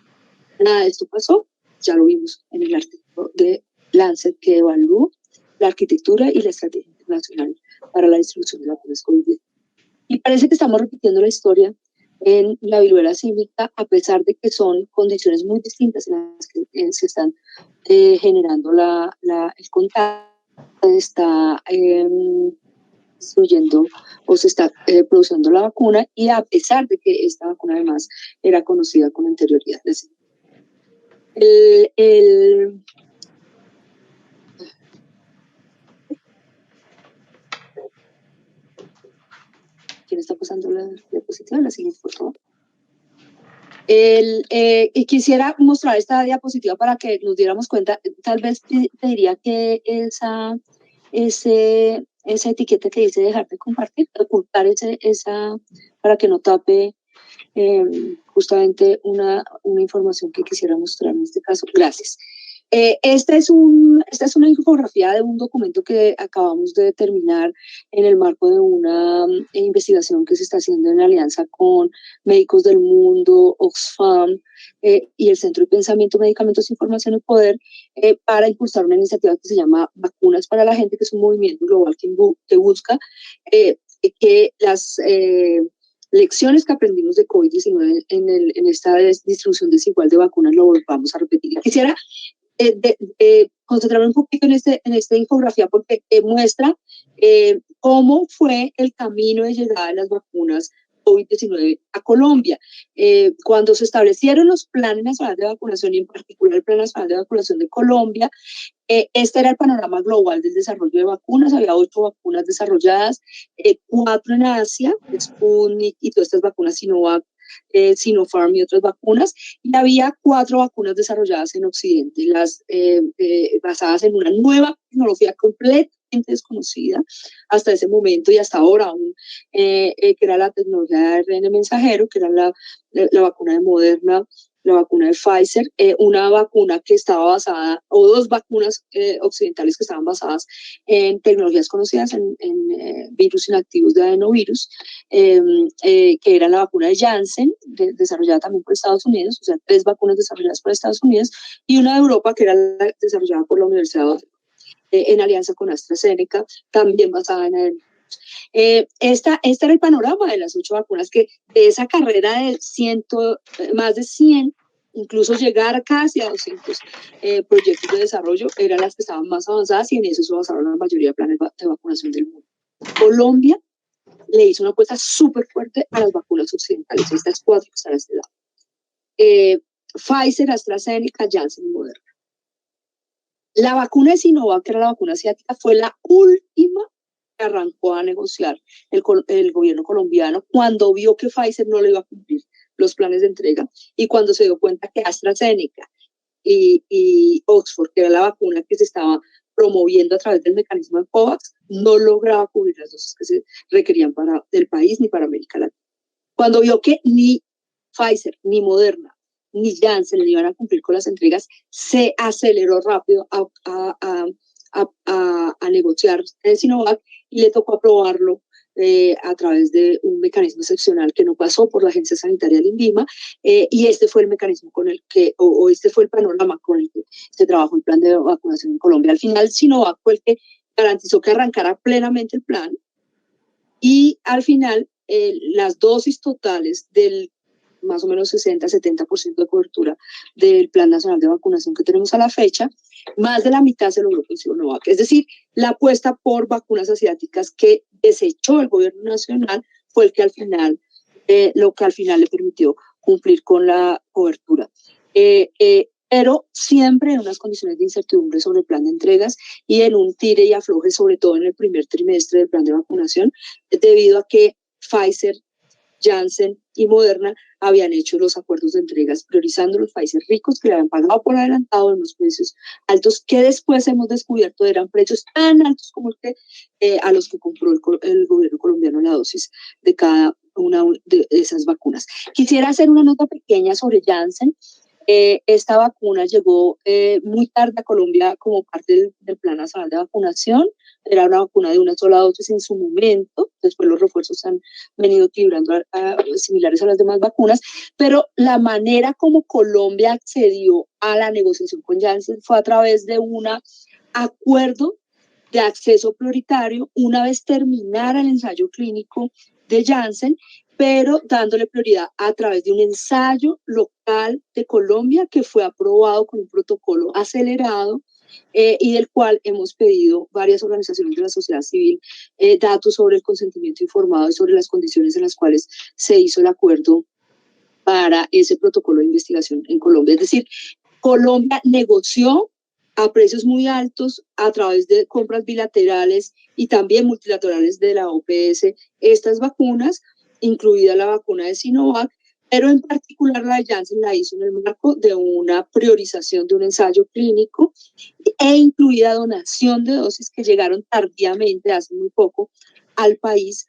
Nada de esto pasó, ya lo vimos en el artículo de Lancet que evaluó la arquitectura y la estrategia internacional para la distribución de vacunas COVID-19. Y parece que estamos repitiendo la historia en la viruela símica, a pesar de que son condiciones muy distintas en las que se están generando el contagio, está destruyendo o se está produciendo la vacuna, y a pesar de que esta vacuna además era conocida con anterioridad. ¿Quién está pasando la diapositiva? La siguiente, por favor. Y quisiera mostrar esta diapositiva para que nos diéramos cuenta. Tal vez te diría que esa etiqueta que dice dejar de compartir, ocultar esa para que no tape justamente una información que quisiera mostrar en este caso. Gracias. Esta es una infografía de un documento que acabamos de terminar en el marco de una investigación que se está haciendo en alianza con Médicos del Mundo, Oxfam y el Centro de Pensamiento, Medicamentos, Información y Poder para impulsar una iniciativa que se llama Vacunas para la Gente, que es un movimiento global que busca que las lecciones que aprendimos de COVID-19 en esta distribución desigual de vacunas lo volvamos a repetir. Y quisiera concentrarme un poquito en esta infografía porque muestra cómo fue el camino de llegada de las vacunas COVID-19 a Colombia. Cuando se establecieron los planes nacionales de vacunación y en particular el Plan Nacional de Vacunación de Colombia, este era el panorama global del desarrollo de vacunas. Había 8 vacunas desarrolladas, 4 en Asia, Sputnik y todas estas vacunas Sinovac, Sinopharm y otras vacunas, y había 4 vacunas desarrolladas en Occidente, las basadas en una nueva tecnología completamente desconocida hasta ese momento y hasta ahora aún, que era la tecnología de ARN mensajero, que era la vacuna de Moderna, la vacuna de Pfizer, una vacuna que estaba basada, o 2 vacunas occidentales que estaban basadas en tecnologías conocidas, en virus inactivos de adenovirus, que era la vacuna de Janssen, desarrollada también por Estados Unidos, o sea, 3 vacunas desarrolladas por Estados Unidos, y una de Europa que era desarrollada por la Universidad en alianza con AstraZeneca, también basada en adenovirus. Este era el panorama de las 8 vacunas, que de esa carrera de más de 100, incluso llegar casi a 200 proyectos de desarrollo, eran las que estaban más avanzadas y en eso se basaron la mayoría de planes de vacunación del mundo. Colombia le hizo una apuesta súper fuerte a las vacunas occidentales, estas 4 que están a este lado. Pfizer, AstraZeneca, Janssen y Moderna. La vacuna de Sinovac, que era la vacuna asiática, fue la última que arrancó a negociar el gobierno colombiano cuando vio que Pfizer no le iba a cumplir los planes de entrega y cuando se dio cuenta que AstraZeneca y Oxford, que era la vacuna que se estaba promoviendo a través del mecanismo de COVAX, no lograba cubrir las dosis que se requerían para el país ni para América Latina. Cuando vio que ni Pfizer, ni Moderna, ni Janssen le iban a cumplir con las entregas, se aceleró rápido a negociar el Sinovac y le tocó aprobarlo a través de un mecanismo excepcional que no pasó por la Agencia Sanitaria del INVIMA, y este fue el mecanismo con el que, o este fue el panorama con el que se trabajó el plan de vacunación en Colombia. Al final, Sinovac fue el que garantizó que arrancara plenamente el plan y al final las dosis totales del más o menos 60-70% de cobertura del Plan Nacional de Vacunación que tenemos a la fecha, más de la mitad se logró con Sinovac. Es decir, la apuesta por vacunas asiáticas que desechó el gobierno nacional fue el que al final, lo que al final le permitió cumplir con la cobertura. Pero siempre en unas condiciones de incertidumbre sobre el plan de entregas y en un tire y afloje, sobre todo en el primer trimestre del plan de vacunación, debido a que Pfizer, Janssen y Moderna habían hecho los acuerdos de entregas priorizando los países ricos que le habían pagado por adelantado en los precios altos que después hemos descubierto eran precios tan altos como el que a los que compró el gobierno colombiano la dosis de cada una de esas vacunas. Quisiera hacer una nota pequeña sobre Janssen. Esta vacuna llegó muy tarde a Colombia como parte del Plan Nacional de Vacunación. Era una vacuna de una sola dosis en su momento. Después los refuerzos han venido equilibrando similares a las demás vacunas. Pero la manera como Colombia accedió a la negociación con Janssen fue a través de un acuerdo de acceso prioritario una vez terminara el ensayo clínico de Janssen, pero dándole prioridad a través de un ensayo local de Colombia que fue aprobado con un protocolo acelerado y del cual hemos pedido varias organizaciones de la sociedad civil datos sobre el consentimiento informado y sobre las condiciones en las cuales se hizo el acuerdo para ese protocolo de investigación en Colombia. Es decir, Colombia negoció a precios muy altos a través de compras bilaterales y también multilaterales de la OPS estas vacunas, incluida la vacuna de Sinovac, pero en particular la de Janssen la hizo en el marco de una priorización de un ensayo clínico e incluida donación de dosis que llegaron tardíamente, hace muy poco, al país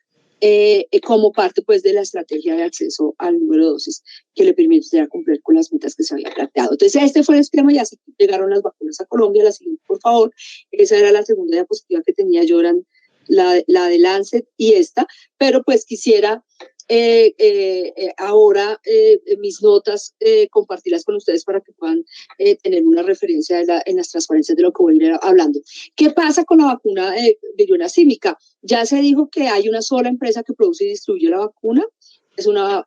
como parte pues de la estrategia de acceso al número de dosis que le permitiera cumplir con las metas que se había planteado. Entonces este fue el esquema y así llegaron las vacunas a Colombia. La siguiente, por favor. Esa era la segunda diapositiva que tenía yo, eran la de Lancet y esta, pero pues quisiera ahora mis notas compartirlas con ustedes para que puedan tener una referencia en las transparencias de lo que voy a ir hablando. ¿Qué pasa con la vacuna de viruela símica? Ya se dijo que hay una sola empresa que produce y distribuye la vacuna, es una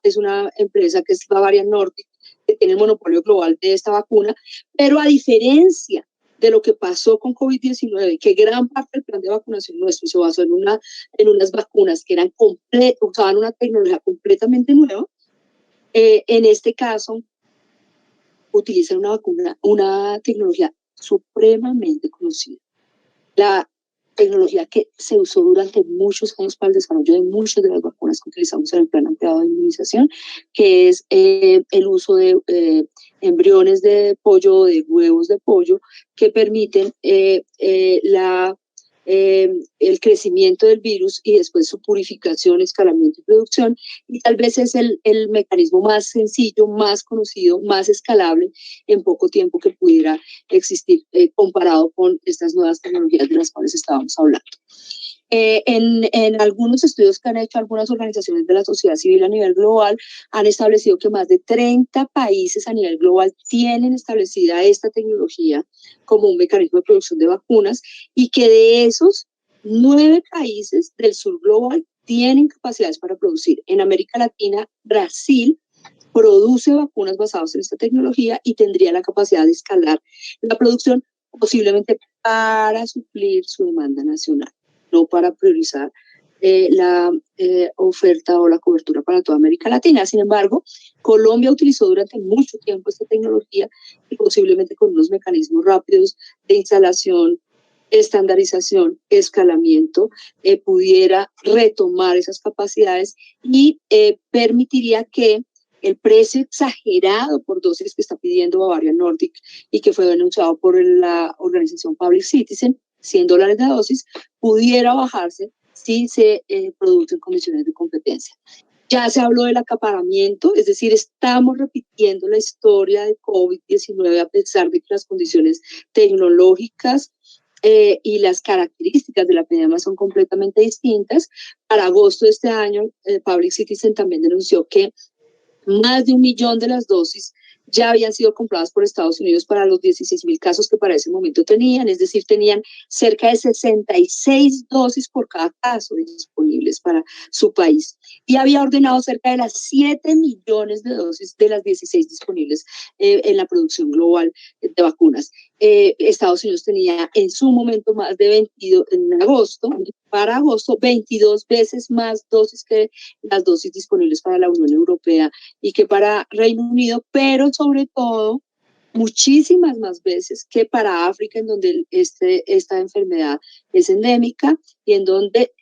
empresa que es Bavarian Nordic, que tiene el monopolio global de esta vacuna, pero a diferencia de lo que pasó con COVID-19, que gran parte del plan de vacunación nuestro se basó en unas vacunas que eran usaban una tecnología completamente nueva, en este caso utilizan una tecnología supremamente conocida. La tecnología que se usó durante muchos años para el desarrollo de muchas de las vacunas que utilizamos en el plan ampliado de inmunización, que es el uso de embriones de pollo o de huevos de pollo que permiten el crecimiento del virus y después su purificación, escalamiento y producción, y tal vez es el mecanismo más sencillo, más conocido, más escalable en poco tiempo que pudiera existir comparado con estas nuevas tecnologías de las cuales estábamos hablando. En algunos estudios que han hecho algunas organizaciones de la sociedad civil a nivel global, han establecido que más de 30 países a nivel global tienen establecida esta tecnología como un mecanismo de producción de vacunas, y que de esos 9 países del sur global tienen capacidades para producir. En América Latina, Brasil produce vacunas basadas en esta tecnología y tendría la capacidad de escalar la producción posiblemente para suplir su demanda nacional, no para priorizar la oferta o la cobertura para toda América Latina. Sin embargo, Colombia utilizó durante mucho tiempo esta tecnología y posiblemente con unos mecanismos rápidos de instalación, estandarización, escalamiento, pudiera retomar esas capacidades y permitiría que el precio exagerado por dosis que está pidiendo Bavarian Nordic y que fue denunciado por la organización Public Citizen, $100 de dosis, pudiera bajarse si se produce en condiciones de competencia. Ya se habló del acaparamiento, es decir, estamos repitiendo la historia de COVID-19 a pesar de que las condiciones tecnológicas y las características de la epidemia son completamente distintas. Para agosto de este año, Public Citizen también denunció que más de 1 millón de las dosis ya habían sido compradas por Estados Unidos para los 16,000 casos que para ese momento tenían, es decir, tenían cerca de 66 dosis por cada caso disponibles para su país. Y había ordenado cerca de las 7 millones de dosis de las 16 disponibles en la producción global de vacunas. Estados Unidos tenía en su momento más de 22, para agosto, 22 veces más dosis que las dosis disponibles para la Unión Europea y que para Reino Unido, pero sobre todo muchísimas más veces que para África, en donde esta enfermedad es endémica y en donde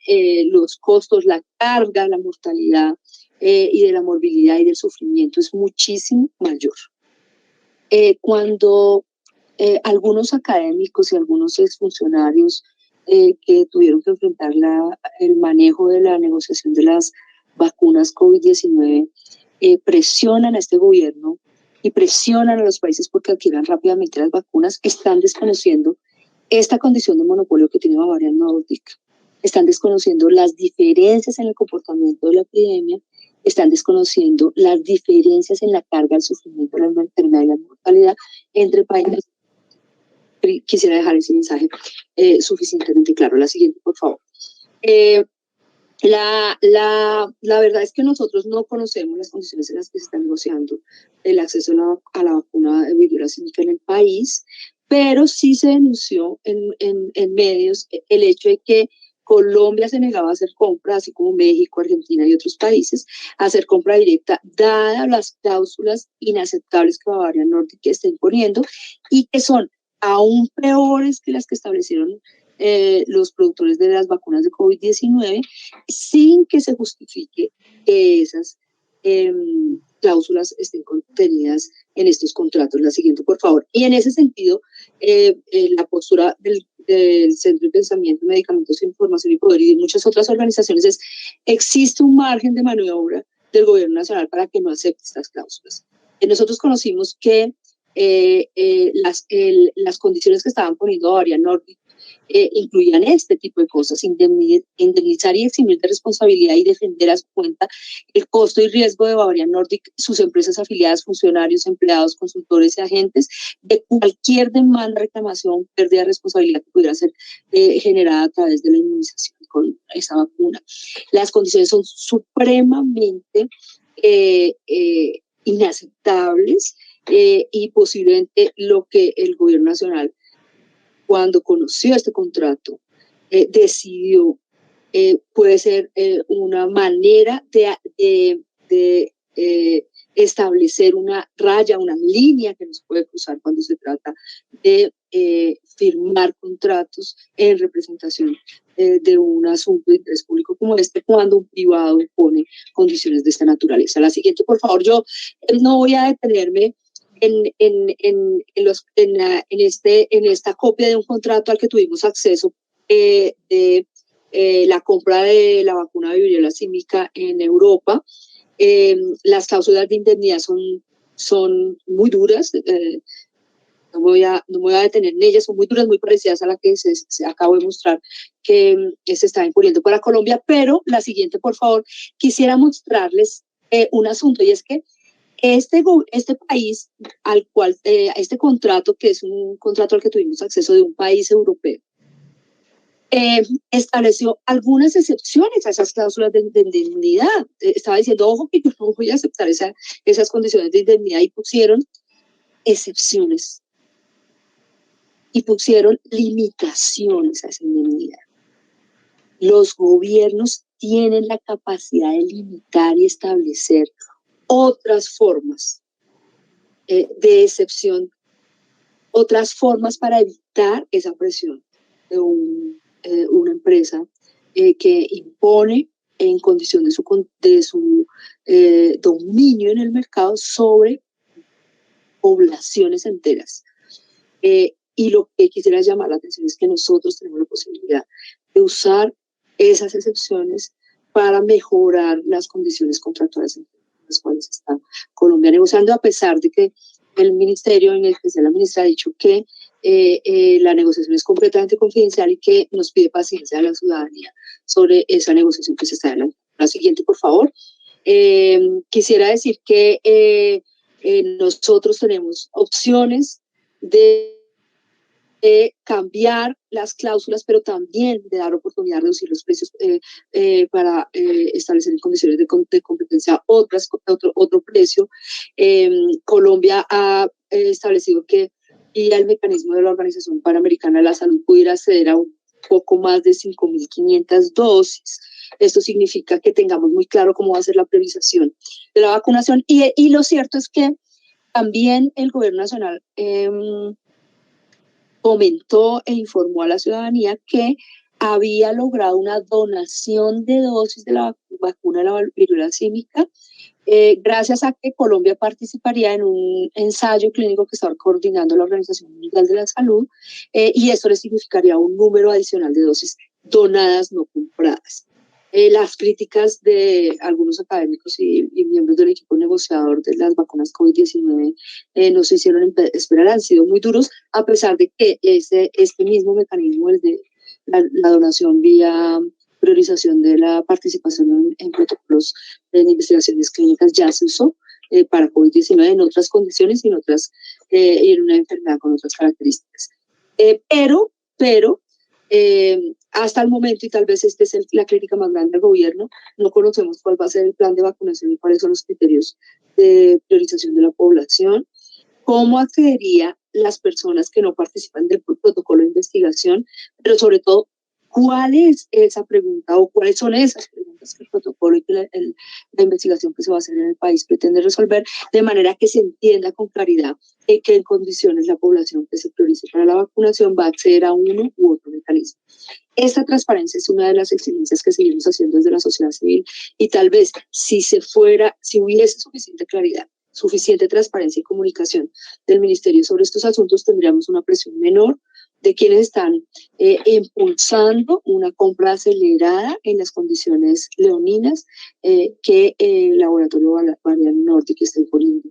los costos, la carga, la mortalidad y de la morbilidad y del sufrimiento es muchísimo mayor. Cuando algunos académicos y algunos exfuncionarios que tuvieron que enfrentar el manejo de la negociación de las vacunas COVID-19, presionan a este gobierno y presionan a los países porque adquieran rápidamente las vacunas, están desconociendo esta condición de monopolio que tiene Bavarian Nordic, están desconociendo las diferencias en el comportamiento de la epidemia, están desconociendo las diferencias en la carga, el sufrimiento, la enfermedad y la mortalidad entre países. Quisiera dejar ese mensaje suficientemente claro. La siguiente, por favor. La verdad es que nosotros no conocemos las condiciones en las que se está negociando el acceso a la vacuna de viruela símica en el país, pero sí se denunció en medios el hecho de que Colombia se negaba a hacer compra, así como México, Argentina y otros países, a hacer compra directa, dadas las cláusulas inaceptables que Bavarian Nordic está imponiendo y que son aún peores que las que establecieron los productores de las vacunas de COVID-19, sin que se justifique que esas cláusulas estén contenidas en estos contratos. La siguiente, por favor. Y en ese sentido, la postura del del Centro de Pensamiento, Medicamentos, Información y Poder y de muchas otras organizaciones, existe un margen de maniobra del gobierno nacional para que no acepte estas cláusulas. Nosotros conocimos que las condiciones que estaban poniendo Bavaria Nordic incluían este tipo de cosas: indemnizar y eximir de responsabilidad y defender a su cuenta el costo y riesgo de Bavaria Nordic, sus empresas afiliadas, funcionarios, empleados, consultores y agentes de cualquier demanda, reclamación, pérdida de responsabilidad que pudiera ser generada a través de la inmunización con esa vacuna. Las condiciones son supremamente inaceptables y posiblemente lo que el gobierno nacional, cuando conoció este contrato, decidió puede ser una manera de establecer una raya, una línea que nos puede cruzar cuando se trata de firmar contratos en representación de un asunto de interés público como este, cuando un privado impone condiciones de esta naturaleza. La siguiente, por favor. Yo no voy a detenerme en esta copia de un contrato al que tuvimos acceso de la compra de la vacuna de viruela símica en Europa. Las cláusulas de indemnidad son muy duras. No me voy a detener en ellas, son muy duras, muy parecidas a la que se acabo de mostrar que se está imponiendo para Colombia. Pero la siguiente, por favor. Quisiera mostrarles un asunto, y es que este país al cual, este contrato, que es un contrato al que tuvimos acceso de un país europeo, estableció algunas excepciones a esas cláusulas de indemnidad. Estaba diciendo, ojo, que yo no voy a aceptar esas condiciones de indemnidad, y pusieron excepciones y pusieron limitaciones a esa indemnidad. Los gobiernos tienen la capacidad de limitar y establecer otras formas de excepción, otras formas para evitar esa presión de una empresa que impone en condición de su dominio en el mercado sobre poblaciones enteras. Y lo que quisiera llamar la atención es que nosotros tenemos la posibilidad de usar esas excepciones para mejorar las condiciones contractuales en las cuales está Colombia negociando, a pesar de que el ministerio en el que se la ministra ha dicho que la negociación es completamente confidencial y que nos pide paciencia a la ciudadanía sobre esa negociación que se está adelantando. La siguiente, por favor. Quisiera decir que nosotros tenemos opciones de cambiar las cláusulas, pero también de dar oportunidad de reducir los precios para establecer en condiciones de competencia otro precio. Colombia ha establecido que vía el mecanismo de la Organización Panamericana de la Salud pudiera acceder a un poco más de 5.500 dosis. Esto significa que tengamos muy claro cómo va a ser la priorización de la vacunación. Y lo cierto es que también el gobierno nacional comentó e informó a la ciudadanía que había logrado una donación de dosis de la vacuna de la viruela símica, gracias a que Colombia participaría en un ensayo clínico que estaba coordinando la Organización Mundial de la Salud, y esto le significaría un número adicional de dosis donadas, no compradas. Las críticas de algunos académicos y miembros del equipo negociador de las vacunas COVID-19 no se hicieron esperar, han sido muy duros, a pesar de que este mismo mecanismo, el de la donación vía priorización de la participación en protocolos de investigaciones clínicas, ya se usó para COVID-19 en otras condiciones y en una enfermedad con otras características. Pero hasta el momento, y tal vez esta es la crítica más grande al gobierno, no conocemos cuál va a ser el plan de vacunación y cuáles son los criterios de priorización de la población, cómo accedería las personas que no participan del protocolo de investigación, pero sobre todo, ¿cuál es esa pregunta o cuáles son esas preguntas que el protocolo y que la investigación que se va a hacer en el país pretende resolver, de manera que se entienda con claridad que en condiciones la población que se priorice para la vacunación va a acceder a uno u otro mecanismo? Esta transparencia es una de las exigencias que seguimos haciendo desde la sociedad civil, y tal vez si hubiese suficiente claridad, suficiente transparencia y comunicación del ministerio sobre estos asuntos, tendríamos una presión menor de quienes están impulsando una compra acelerada en las condiciones leoninas que el laboratorio Varian Nordic está imponiendo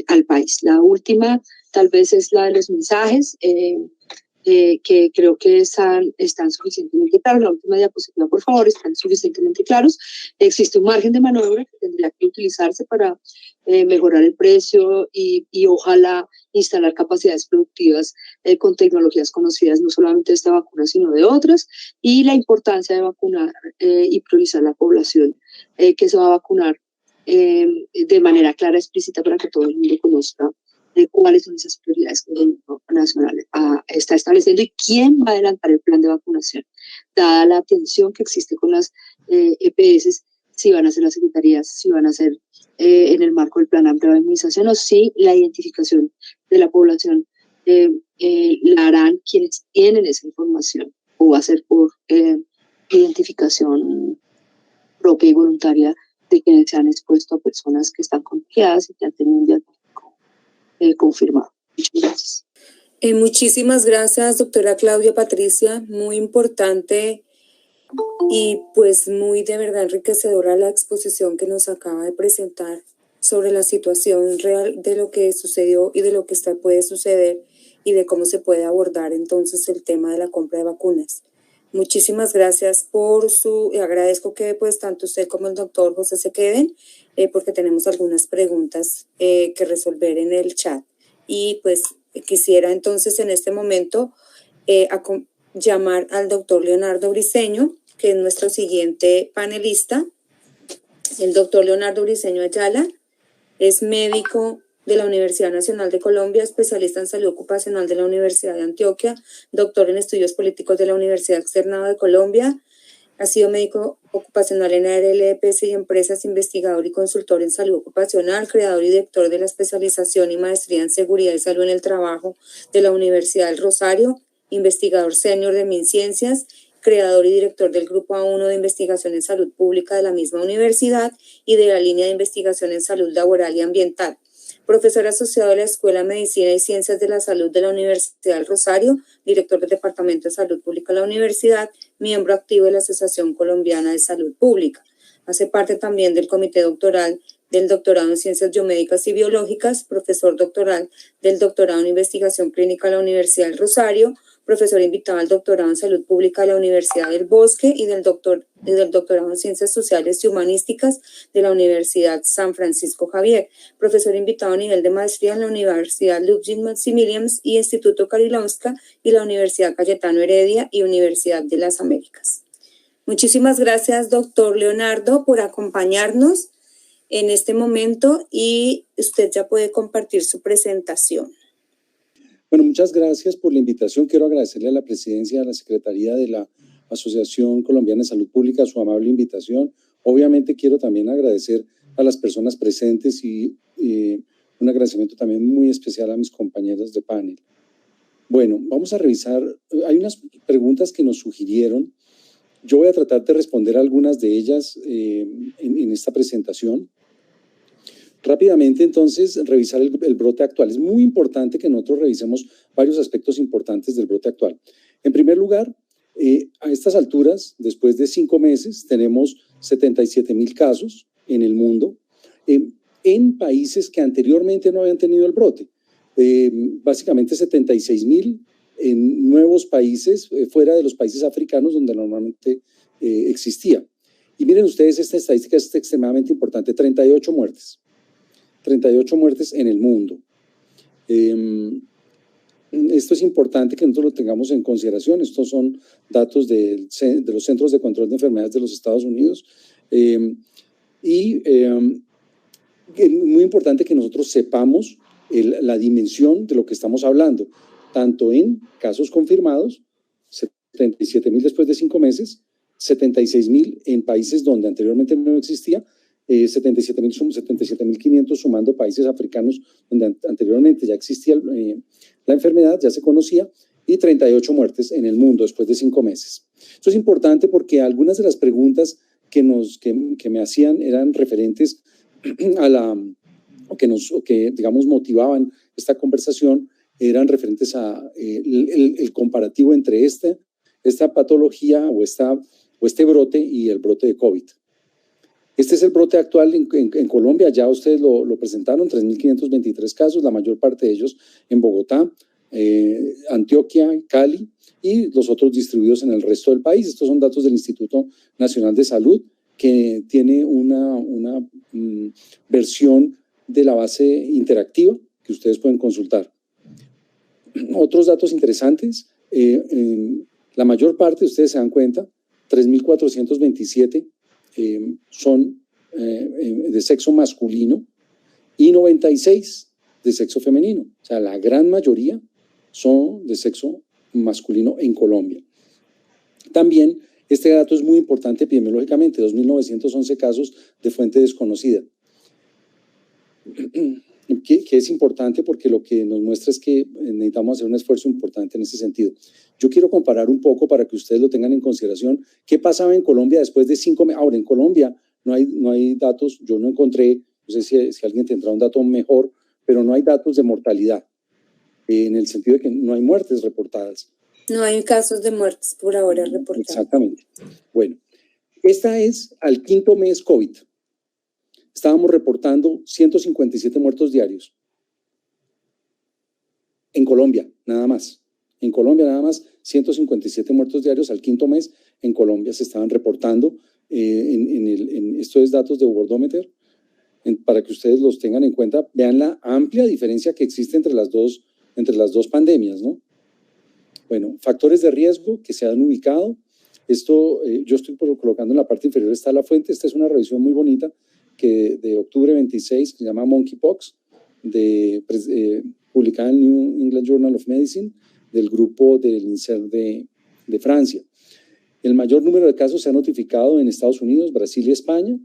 al país. La última tal vez es la de los mensajes, que creo que están suficientemente claros. La última diapositiva, por favor, están suficientemente claros. Existe un margen de maniobra que tendría que utilizarse para mejorar el precio y ojalá instalar capacidades productivas con tecnologías conocidas, no solamente de esta vacuna, sino de otras, y la importancia de vacunar y priorizar la población que se va a vacunar de manera clara, explícita, para que todo el mundo conozca cuáles son esas prioridades que el gobierno nacional está estableciendo y quién va a adelantar el plan de vacunación, dada la tensión que existe con las EPS, si van a ser las secretarías, si van a ser en el marco del plan amplio de inmunización, o si la identificación de la población la harán quienes tienen esa información, o va a ser por identificación propia y voluntaria de quienes se han expuesto a personas que están contagiadas y que han tenido un diagnóstico confirmado. Muchas gracias. Muchísimas gracias, doctora Claudia Patricia. Muy importante y pues muy de verdad enriquecedora la exposición que nos acaba de presentar sobre la situación real de lo que sucedió y de lo que puede suceder y de cómo se puede abordar entonces el tema de la compra de vacunas. Muchísimas gracias agradezco que pues tanto usted como el doctor José se queden porque tenemos algunas preguntas que resolver en el chat y pues quisiera entonces en este momento llamar al doctor Leonardo Briceño, que es nuestro siguiente panelista. El doctor Leonardo Briceño Ayala es médico de la Universidad Nacional de Colombia, especialista en salud ocupacional de la Universidad de Antioquia, doctor en estudios políticos de la Universidad Externado de Colombia, ha sido médico ocupacional en ARL, EPS y empresas, investigador y consultor en salud ocupacional, creador y director de la especialización y maestría en seguridad y salud en el trabajo de la Universidad del Rosario, investigador senior de MinCiencias, creador y director del Grupo A1 de Investigación en Salud Pública de la misma universidad y de la línea de investigación en salud laboral y ambiental. Profesor asociado de la Escuela de Medicina y Ciencias de la Salud de la Universidad del Rosario, director del Departamento de Salud Pública de la Universidad, miembro activo de la Asociación Colombiana de Salud Pública. Hace parte también del Comité Doctoral del Doctorado en Ciencias Biomédicas y Biológicas, profesor doctoral del Doctorado en Investigación Clínica de la Universidad del Rosario, profesor invitado al Doctorado en Salud Pública de la Universidad del Bosque y del Doctorado en Ciencias Sociales y Humanísticas de la Universidad San Francisco Javier, profesor invitado a nivel de maestría en la Universidad Ludwig Maximilian y Instituto Karolinska y la Universidad Cayetano Heredia y Universidad de las Américas. Muchísimas gracias, doctor Leonardo, por acompañarnos en este momento y usted ya puede compartir su presentación. Bueno, muchas gracias por la invitación. Quiero agradecerle a la presidencia, a la Secretaría de la Asociación Colombiana de Salud Pública su amable invitación. Obviamente quiero también agradecer a las personas presentes y un agradecimiento también muy especial a mis compañeros de panel. Bueno, vamos a revisar. Hay unas preguntas que nos sugirieron. Yo voy a tratar de responder algunas de ellas en esta presentación. Rápidamente, entonces, revisar el brote actual. Es muy importante que nosotros revisemos varios aspectos importantes del brote actual. En primer lugar, a estas alturas, después de 5 meses, tenemos 77,000 casos en el mundo, en países que anteriormente no habían tenido el brote. Básicamente 76,000 en nuevos países, fuera de los países africanos donde normalmente existía. Y miren ustedes, esta estadística es extremadamente importante, 38 muertes. 38 muertes en el mundo. Esto es importante que nosotros lo tengamos en consideración. Estos son datos de los Centros de Control de Enfermedades de los Estados Unidos. Muy importante que nosotros sepamos la dimensión de lo que estamos hablando, tanto en casos confirmados, 77,000 después de 5 meses, 76,000 en países donde anteriormente no existía, 77,500 sumando países africanos donde anteriormente ya existía la enfermedad, ya se conocía, y 38 muertes en el mundo después de 5 meses. Esto es importante porque algunas de las preguntas que me hacían eran referentes a que digamos, motivaban esta conversación, eran referentes a el comparativo entre esta patología o este brote y el brote de COVID. Este es el brote actual en Colombia, ya ustedes lo presentaron, 3.523 casos, la mayor parte de ellos en Bogotá, Antioquia, Cali y los otros distribuidos en el resto del país. Estos son datos del Instituto Nacional de Salud, que tiene una versión de la base interactiva que ustedes pueden consultar. Otros datos interesantes, la mayor parte, ustedes se dan cuenta, 3.427 son de sexo masculino y 96 de sexo femenino. O sea, la gran mayoría son de sexo masculino en Colombia. También este dato es muy importante epidemiológicamente, 2.911 casos de fuente desconocida. Que es importante porque lo que nos muestra es que necesitamos hacer un esfuerzo importante en ese sentido. Yo quiero comparar un poco para que ustedes lo tengan en consideración. ¿Qué pasaba en Colombia después de 5 meses? Ahora, en Colombia no hay datos, yo no encontré, no sé si alguien tendrá un dato mejor, pero no hay datos de mortalidad, en el sentido de que no hay muertes reportadas. No hay casos de muertes por ahora reportados. Exactamente. Bueno, esta es al 5.º mes COVID. Estábamos reportando 157 muertos diarios. En Colombia, nada más. En Colombia, nada más, 157 muertos diarios al 5.º mes. En Colombia se estaban reportando. Esto es datos de Worldometer. Para que ustedes los tengan en cuenta, vean la amplia diferencia que existe entre las dos pandemias, ¿no? Bueno, factores de riesgo que se han ubicado. Esto yo estoy colocando en la parte inferior, está la fuente. Esta es una revisión muy bonita de octubre 26, que se llama Monkeypox, publicada en New England Journal of Medicine, del grupo del INSERM de Francia. El mayor número de casos se ha notificado en Estados Unidos, Brasil y España.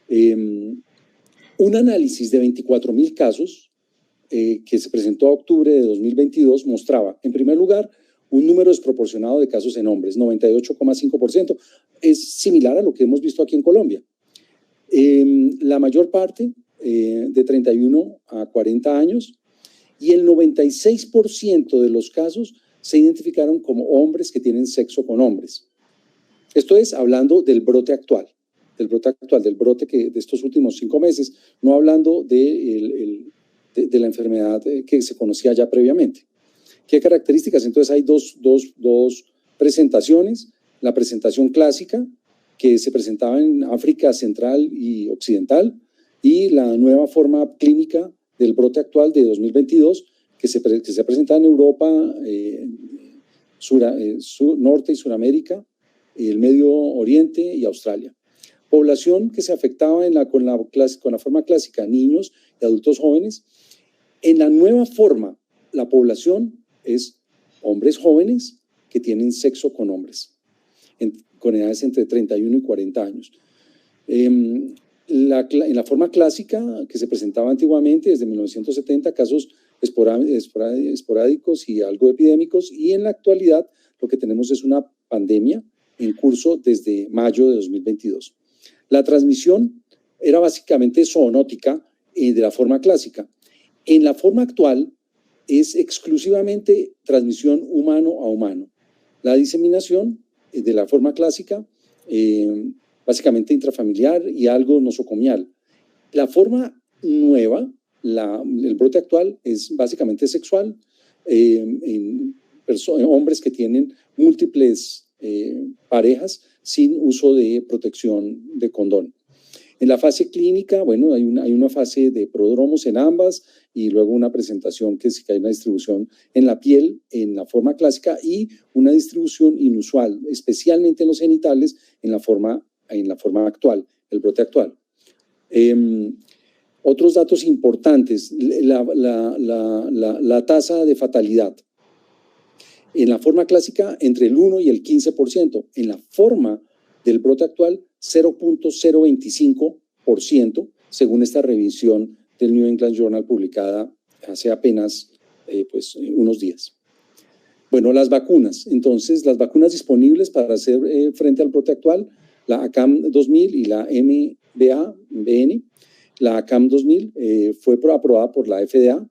Un análisis de 24.000 casos que se presentó a octubre de 2022 mostraba, en primer lugar, un número desproporcionado de casos en hombres, 98,5%. Es similar a lo que hemos visto aquí en Colombia. La mayor parte de 31 a 40 años y el 96% de los casos se identificaron como hombres que tienen sexo con hombres. Esto es hablando del brote actual, del brote de estos últimos 5 meses, no hablando de la enfermedad que se conocía ya previamente. ¿Qué características? Entonces hay dos presentaciones. La presentación clásica, que se presentaba en África Central y Occidental, y la nueva forma clínica del brote actual de 2022, que se presenta en Europa, Norte y Suramérica, el Medio Oriente y Australia. Población que se afectaba con la forma clásica, niños y adultos jóvenes. En la nueva forma, la población es hombres jóvenes que tienen sexo con hombres, con edades entre 31 y 40 años. En la forma clásica que se presentaba antiguamente, desde 1970, casos esporádicos y algo epidémicos, y en la actualidad lo que tenemos es una pandemia en curso desde mayo de 2022. La transmisión era básicamente zoonótica de la forma clásica. En la forma actual es exclusivamente transmisión humano a humano. La diseminación de la forma clásica, básicamente intrafamiliar y algo nosocomial. La forma nueva, el brote actual, es básicamente sexual en hombres que tienen múltiples parejas sin uso de protección de condón. En la fase clínica, bueno, hay una fase de prodromos en ambas y luego una presentación que hay una distribución en la piel en la forma clásica y una distribución inusual, especialmente en los genitales, en la forma actual, el brote actual. Otros datos importantes, la tasa de fatalidad. En la forma clásica, entre el 1 y el 15%. En la forma del brote actual, 0.025%, según esta revisión del New England Journal publicada hace apenas unos días. Bueno, las vacunas. Entonces, las vacunas disponibles para hacer frente al brote actual, la ACAM 2000 y la MVA-BN. La ACAM 2000 fue aprobada por la FDA.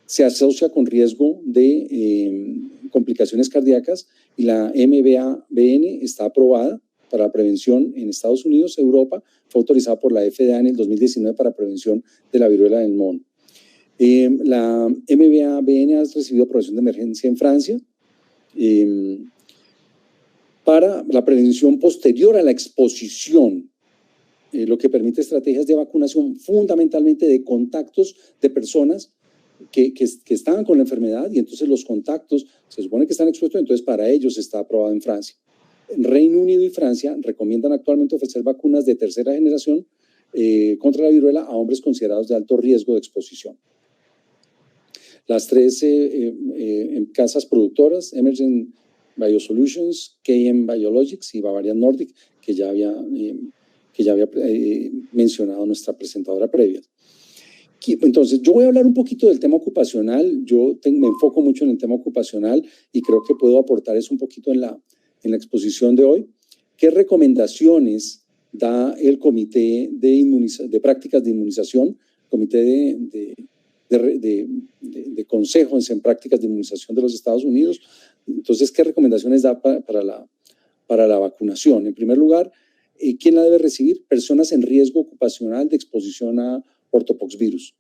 se asocia con riesgo de complicaciones cardíacas y la MVA-BN está aprobada para prevención en Estados Unidos, Europa, fue autorizada por la FDA en el 2019 para prevención de la viruela del mono. La MVA-BN ha recibido aprobación de emergencia en Francia para la prevención posterior a la exposición, lo que permite estrategias de vacunación fundamentalmente de contactos de personas que estaban con la enfermedad y entonces los contactos se supone que están expuestos, entonces para ellos está aprobado en Francia. Reino Unido y Francia recomiendan actualmente ofrecer vacunas de tercera generación contra la viruela a hombres considerados de alto riesgo de exposición. Las tres casas productoras, Emergent Biosolutions, KM Biologics y Bavarian Nordic, que ya había mencionado nuestra presentadora previa. Entonces, yo voy a hablar un poquito del tema ocupacional. Me enfoco mucho en el tema ocupacional y creo que puedo aportar eso un poquito en la exposición de hoy. ¿Qué recomendaciones da el Comité de Prácticas de Inmunización, Comité de Consejos en Prácticas de Inmunización de los Estados Unidos? Entonces, ¿qué recomendaciones da para la vacunación? En primer lugar, ¿quién la debe recibir? Personas en riesgo ocupacional de exposición a ortopoxvirus.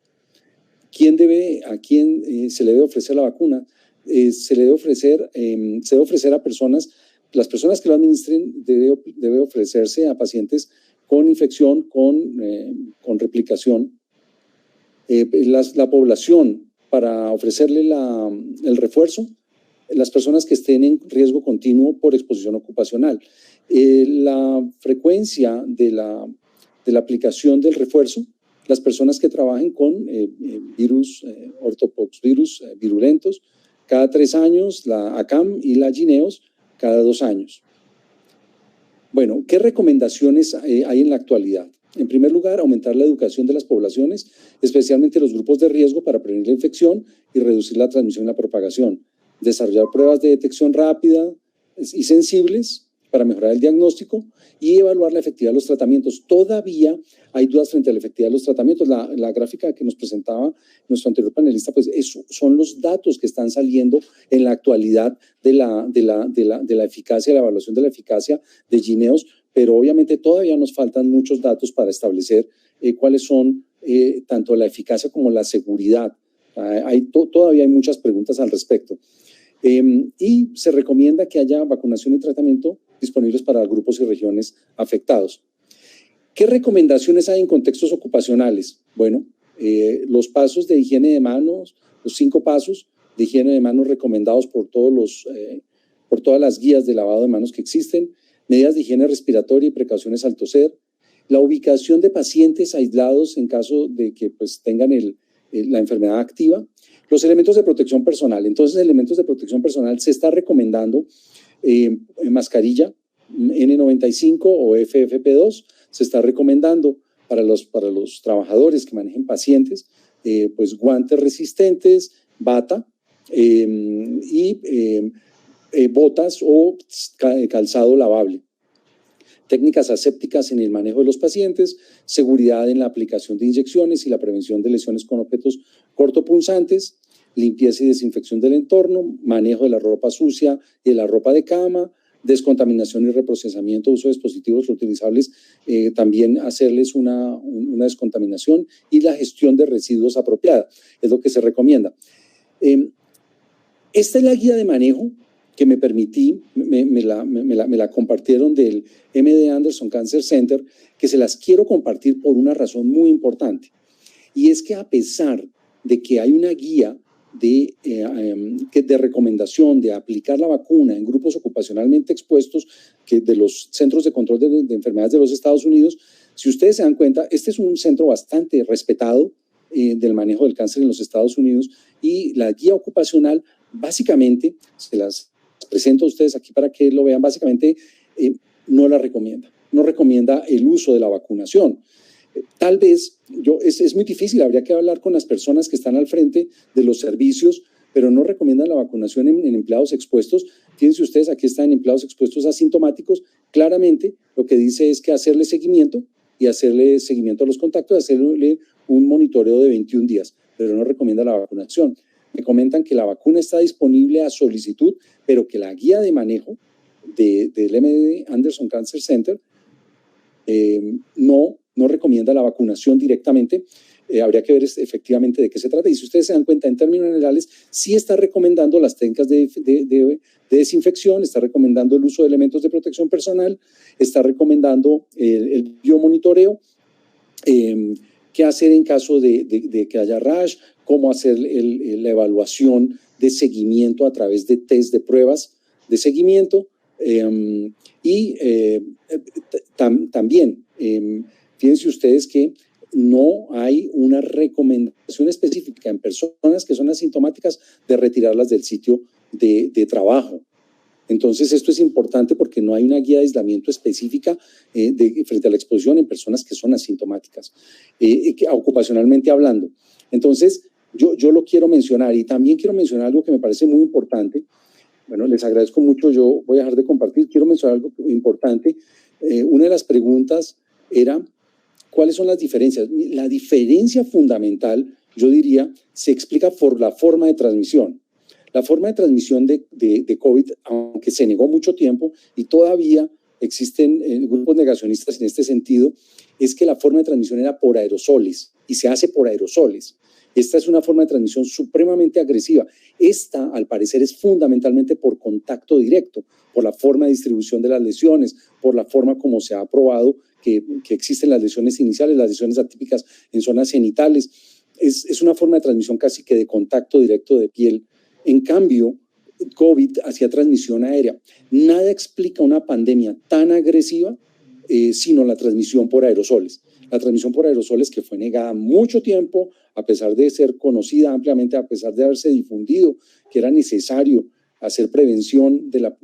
¿A quién se le debe ofrecer la vacuna? Se debe ofrecer a personas, las personas que lo administren debe ofrecerse a pacientes con infección, con replicación. La población para ofrecerle el refuerzo, las personas que estén en riesgo continuo por exposición ocupacional. La frecuencia de la aplicación del refuerzo, las personas que trabajen con ortopoxvirus virulentos, cada 3 años, la ACAM y la JYNNEOS cada 2 años. Bueno, ¿qué recomendaciones hay en la actualidad? En primer lugar, aumentar la educación de las poblaciones, especialmente los grupos de riesgo para prevenir la infección y reducir la transmisión y la propagación. Desarrollar pruebas de detección rápida y sensibles para mejorar el diagnóstico y evaluar la efectividad de los tratamientos. Todavía hay dudas frente a la efectividad de los tratamientos. La gráfica que nos presentaba nuestro anterior panelista, pues son los datos que están saliendo en la actualidad de la eficacia, la evaluación de la eficacia de JYNNEOS, pero obviamente todavía nos faltan muchos datos para establecer cuáles son tanto la eficacia como la seguridad. Todavía hay muchas preguntas al respecto. Y se recomienda que haya vacunación y tratamiento disponibles para grupos y regiones afectados. ¿Qué recomendaciones hay en contextos ocupacionales? Bueno, los pasos de higiene de manos, los 5 pasos de higiene de manos recomendados por todas las guías de lavado de manos que existen, medidas de higiene respiratoria y precauciones al toser, la ubicación de pacientes aislados en caso de que pues, tengan la enfermedad activa, los elementos de protección personal. Entonces, elementos de protección personal se está recomendando mascarilla N95 o FFP2, se está recomendando para los trabajadores que manejen pacientes, pues guantes resistentes, bata y botas o calzado lavable. Técnicas asépticas en el manejo de los pacientes, seguridad en la aplicación de inyecciones y la prevención de lesiones con objetos cortopunzantes, limpieza y desinfección del entorno, manejo de la ropa sucia y de la ropa de cama, descontaminación y reprocesamiento, uso de dispositivos reutilizables, también hacerles una descontaminación y la gestión de residuos apropiada, es lo que se recomienda. Esta es la guía de manejo que me permití, me la compartieron del MD Anderson Cancer Center, que se las quiero compartir por una razón muy importante. Y es que a pesar de que hay una guía de recomendación de aplicar la vacuna en grupos ocupacionalmente expuestos de los Centros de Control de Enfermedades de los Estados Unidos, si ustedes se dan cuenta, este es un centro bastante respetado del manejo del cáncer en los Estados Unidos y la guía ocupacional básicamente, se las presento a ustedes aquí para que lo vean, básicamente no la recomienda, no recomienda el uso de la vacunación. Tal vez, es muy difícil, habría que hablar con las personas que están al frente de los servicios, pero no recomiendan la vacunación en empleados expuestos. Fíjense ustedes, aquí están empleados expuestos asintomáticos. Claramente, lo que dice es que hacerle seguimiento y hacerle seguimiento a los contactos, hacerle un monitoreo de 21 días, pero no recomienda la vacunación. me comentan que la vacuna está disponible a solicitud, pero que la guía de manejo del MD Anderson Cancer Center no recomienda la vacunación directamente. Habría que ver efectivamente de qué se trata. Y si ustedes se dan cuenta, en términos generales, sí está recomendando las técnicas de desinfección, está recomendando el uso de elementos de protección personal, está recomendando el biomonitoreo, qué hacer en caso de que haya rash, cómo hacer la evaluación de seguimiento a través de test de pruebas de seguimiento. También, fíjense ustedes que no hay una recomendación específica en personas que son asintomáticas de retirarlas del sitio de trabajo. Entonces, esto es importante porque no hay una guía de aislamiento específica frente a la exposición en personas que son asintomáticas, ocupacionalmente hablando. Entonces, yo lo quiero mencionar, y también quiero mencionar algo que me parece muy importante. Bueno, les agradezco mucho, yo voy a dejar de compartir, quiero mencionar algo importante. Una de las preguntas era, ¿cuáles son las diferencias? La diferencia fundamental, yo diría, se explica por la forma de transmisión. La forma de transmisión de COVID, aunque se negó mucho tiempo y todavía existen grupos negacionistas en este sentido, es que la forma de transmisión era por aerosoles y se hace por aerosoles. Esta es una forma de transmisión supremamente agresiva. Esta, al parecer, es fundamentalmente por contacto directo, por la forma de distribución de las lesiones, por la forma como se ha probado que existen las lesiones iniciales, las lesiones atípicas en zonas genitales. Es una forma de transmisión casi que de contacto directo de piel. En cambio, COVID hacía transmisión aérea. Nada explica una pandemia tan agresiva sino la transmisión por aerosoles. La transmisión por aerosoles que fue negada mucho tiempo, a pesar de ser conocida ampliamente, a pesar de haberse difundido que era necesario hacer prevención de la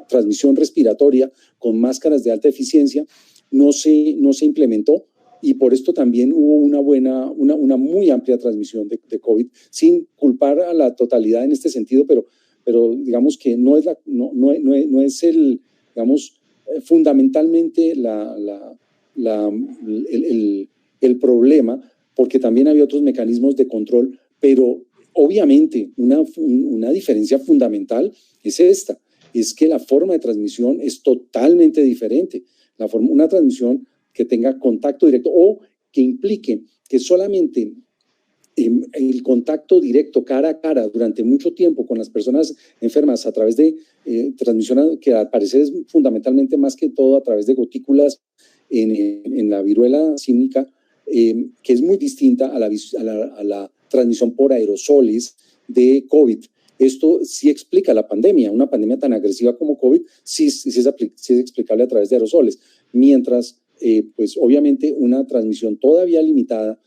transmisión respiratoria con máscaras de alta eficiencia, no se implementó, y por esto también hubo una muy amplia transmisión de COVID, sin culpar a la totalidad en este sentido, pero digamos que no es el, digamos, fundamentalmente el problema, porque también había otros mecanismos de control, pero obviamente una diferencia fundamental es esta, es que la forma de transmisión es totalmente diferente. Una transmisión que tenga contacto directo o que implique que solamente el contacto directo cara a cara durante mucho tiempo con las personas enfermas a través de transmisión que al parecer es fundamentalmente más que todo a través de gotículas en la viruela símica, que es muy distinta a la transmisión por aerosoles de COVID. Esto sí explica la pandemia. Una pandemia tan agresiva como COVID sí es explicable a través de aerosoles, mientras pues obviamente una transmisión todavía limitada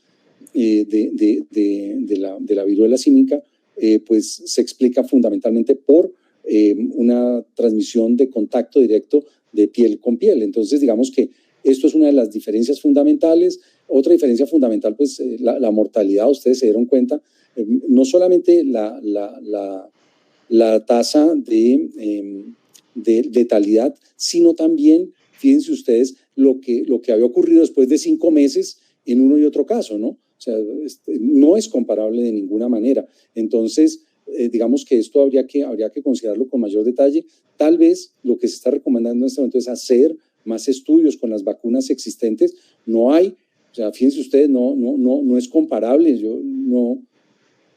de la viruela símica pues se explica fundamentalmente por una transmisión de contacto directo de piel con piel. Entonces digamos que esto es una de las diferencias fundamentales. Otra diferencia fundamental, pues la mortalidad, ustedes se dieron cuenta, no solamente la tasa de letalidad, sino también, fíjense ustedes, lo que había ocurrido después de 5 meses en uno y otro caso, ¿no? O sea, no es comparable de ninguna manera. Entonces, digamos que esto habría que considerarlo con mayor detalle. Tal vez lo que se está recomendando en este momento es hacer más estudios con las vacunas existentes. No hay, o sea, fíjense ustedes, no es comparable.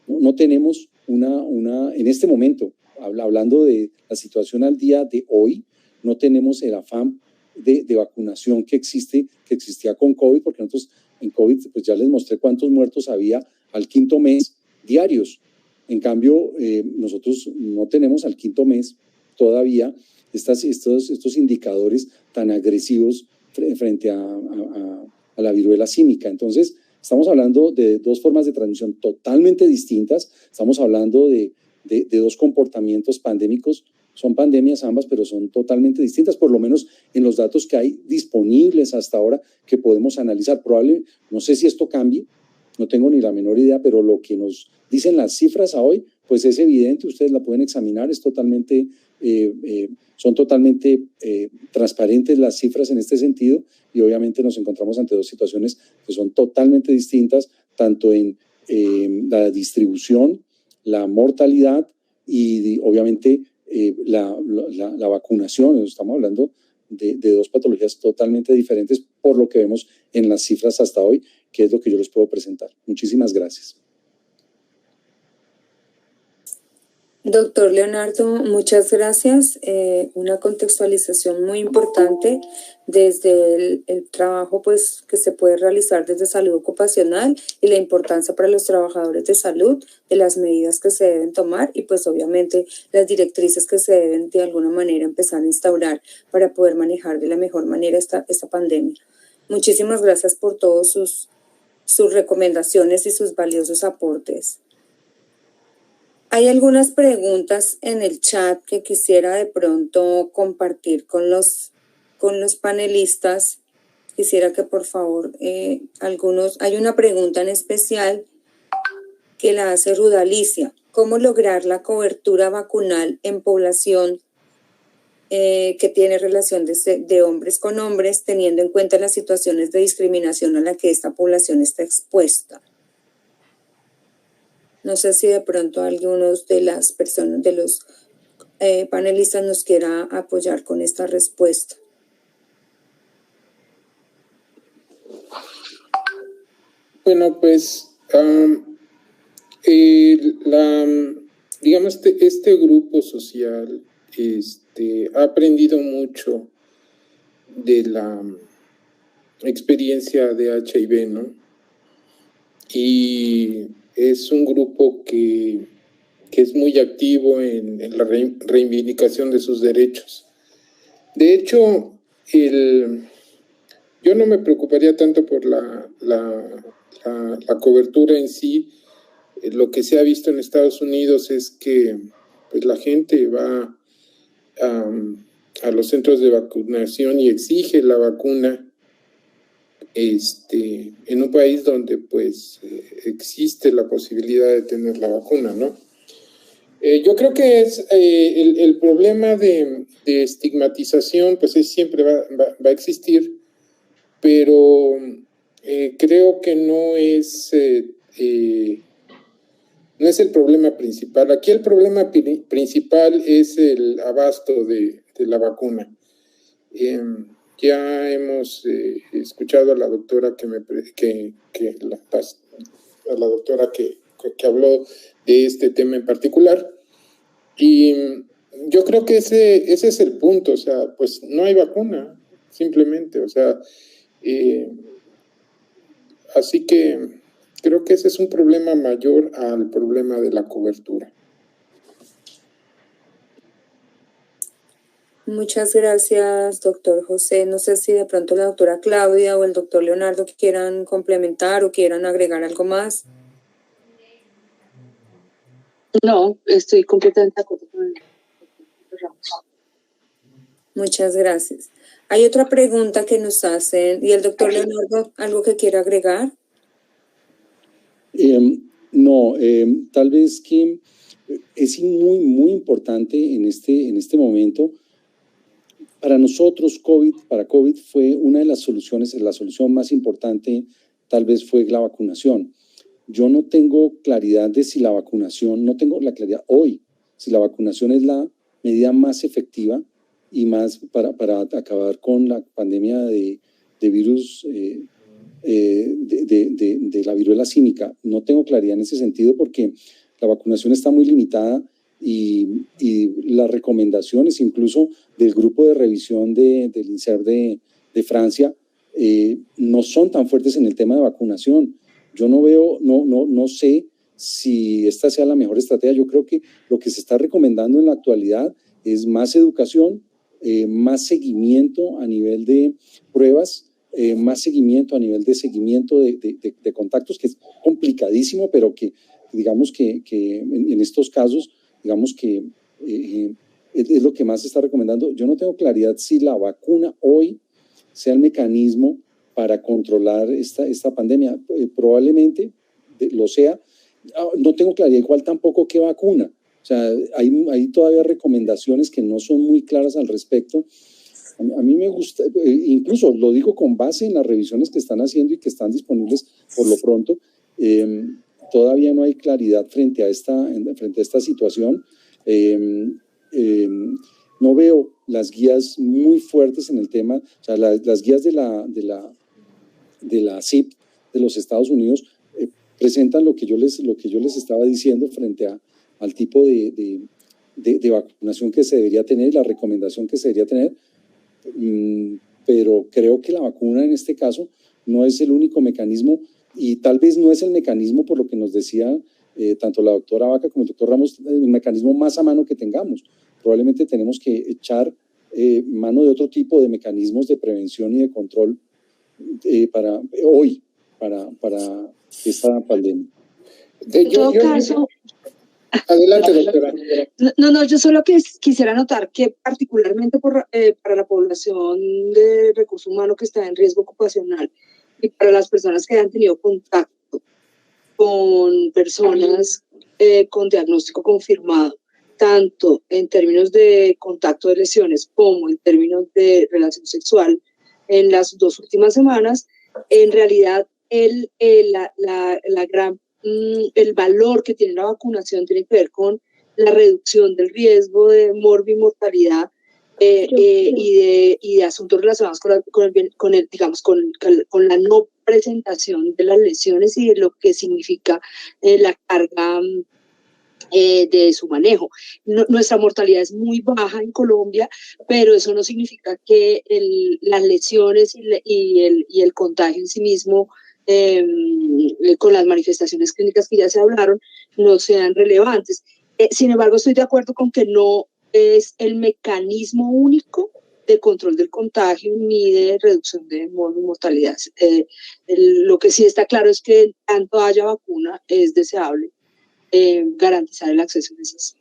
No tenemos en este momento, hablando de la situación al día de hoy, no tenemos el afán de vacunación que existía con COVID, porque nosotros en COVID, pues ya les mostré cuántos muertos había al 5º mes diarios. En cambio, nosotros no tenemos al 5º mes todavía estos indicadores tan agresivos frente a la viruela símica. Entonces, estamos hablando de 2 formas de transmisión totalmente distintas. Estamos hablando de 2 comportamientos pandémicos. Son pandemias ambas, pero son totalmente distintas, por lo menos en los datos que hay disponibles hasta ahora que podemos analizar. No sé si esto cambie, no tengo ni la menor idea, pero lo que nos dicen las cifras a hoy, pues es evidente, ustedes la pueden examinar, son totalmente transparentes las cifras en este sentido, y obviamente nos encontramos ante 2 situaciones que son totalmente distintas, tanto en la distribución la mortalidad y obviamente la vacunación. Estamos hablando de dos patologías totalmente diferentes por lo que vemos en las cifras hasta hoy, que es lo que yo les puedo presentar. Muchísimas gracias. Doctor Leonardo, muchas gracias. Una contextualización muy importante desde el trabajo pues, que se puede realizar desde salud ocupacional y la importancia para los trabajadores de salud de las medidas que se deben tomar y pues obviamente las directrices que se deben de alguna manera empezar a instaurar para poder manejar de la mejor manera esta pandemia. Muchísimas gracias por todos sus recomendaciones y sus valiosos aportes. Hay algunas preguntas en el chat que quisiera de pronto compartir con los panelistas. Quisiera que por favor hay una pregunta en especial que la hace Rudalicia. ¿Cómo lograr la cobertura vacunal en población que tiene relación de hombres con hombres, teniendo en cuenta las situaciones de discriminación a la que esta población está expuesta? No sé si de pronto alguno de las personas, de los panelistas nos quiera apoyar con esta respuesta. Bueno, pues, digamos, este grupo social ha aprendido mucho de la experiencia de HIV, ¿no? Y es un grupo que es muy activo en la reivindicación de sus derechos. De hecho, yo no me preocuparía tanto por la cobertura en sí. Lo que se ha visto en Estados Unidos es que pues, la gente va a los centros de vacunación y exige la vacuna en un país donde pues existe la posibilidad de tener la vacuna, ¿no? Yo creo que es el problema de estigmatización, pues siempre va a existir, pero creo que no es el problema principal. Aquí el problema principal es el abasto de la vacuna. Ya hemos escuchado a la doctora la doctora que habló de este tema en particular, y yo creo que ese es el punto. O sea, pues no hay vacuna, simplemente, o sea, así que creo que ese es un problema mayor al problema de la cobertura. Muchas gracias, doctor José. No sé si de pronto la doctora Claudia o el doctor Leonardo quieran complementar o quieran agregar algo más. No, estoy completamente de acuerdo con el doctor Ramos. Muchas gracias. Hay otra pregunta que nos hacen, y el doctor Leonardo, ¿algo que quiera agregar? No, tal vez que es muy importante en este momento. Para nosotros, para COVID fue una de las soluciones, la solución más importante tal vez fue la vacunación. Yo no tengo claridad de si la vacunación, no tengo la claridad hoy, si la vacunación es la medida más efectiva y más para acabar con la pandemia de virus, de la viruela símica. No tengo claridad en ese sentido porque la vacunación está muy limitada y las recomendaciones incluso del grupo de revisión del INSERM de Francia no son tan fuertes en el tema de vacunación. Yo no sé si esta sea la mejor estrategia. Yo creo que lo que se está recomendando en la actualidad es más educación, más seguimiento a nivel de pruebas, más seguimiento a nivel de seguimiento de contactos, que es complicadísimo, pero que digamos que en estos casos, digamos que es lo que más se está recomendando. Yo no tengo claridad si la vacuna hoy sea el mecanismo para controlar esta pandemia. Probablemente lo sea. No tengo claridad igual tampoco qué vacuna. O sea, hay todavía recomendaciones que no son muy claras al respecto. A mí me gusta, incluso lo digo con base en las revisiones que están haciendo y que están disponibles por lo pronto, todavía no hay claridad frente a esta situación. No veo las guías muy fuertes en el tema, o sea, las guías de la CIP de los Estados Unidos presentan lo que yo les estaba diciendo frente al tipo de vacunación que se debería tener y la recomendación que se debería tener, pero creo que la vacuna en este caso no es el único mecanismo y tal vez no es el mecanismo, por lo que nos decía tanto la doctora Vaca como el doctor Ramos, el mecanismo más a mano que tengamos. Probablemente tenemos que echar mano de otro tipo de mecanismos de prevención y de control para esta pandemia. En todo caso, adelante, doctora. No, yo solo quisiera anotar que particularmente para la población de recurso humano que está en riesgo ocupacional y para las personas que han tenido contacto con personas con diagnóstico confirmado, tanto en términos de contacto de lesiones como en términos de relación sexual en las 2 últimas semanas, en realidad el valor que tiene la vacunación tiene que ver con la reducción del riesgo de morbimortalidad y de asuntos relacionados con la no presentación de las lesiones y de lo que significa la carga de su manejo. Nuestra mortalidad es muy baja en Colombia, pero eso no significa que las lesiones y el contagio en sí mismo, con las manifestaciones clínicas que ya se hablaron, no sean relevantes. Sin embargo, estoy de acuerdo con que no es el mecanismo único de control del contagio ni de reducción de mortalidad. Lo que sí está claro es que tanto haya vacuna, es deseable garantizar el acceso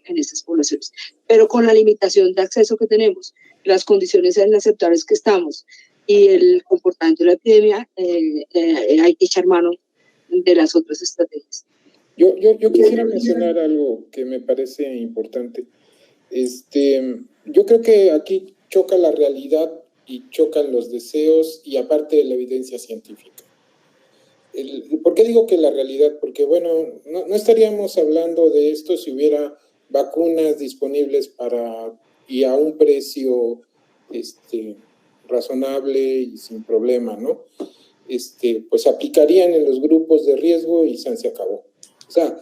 en esas poblaciones. Pero con la limitación de acceso que tenemos, las condiciones inaceptables que estamos y el comportamiento de la epidemia, hay que echar mano de las otras estrategias. Yo quisiera mencionar algo que me parece importante. Yo creo que aquí choca la realidad y chocan los deseos y aparte de la evidencia científica. ¿Por qué digo que la realidad? Porque, bueno, no estaríamos hablando de esto si hubiera vacunas disponibles y a un precio razonable y sin problema, ¿no? Pues aplicarían en los grupos de riesgo y se acabó. O sea,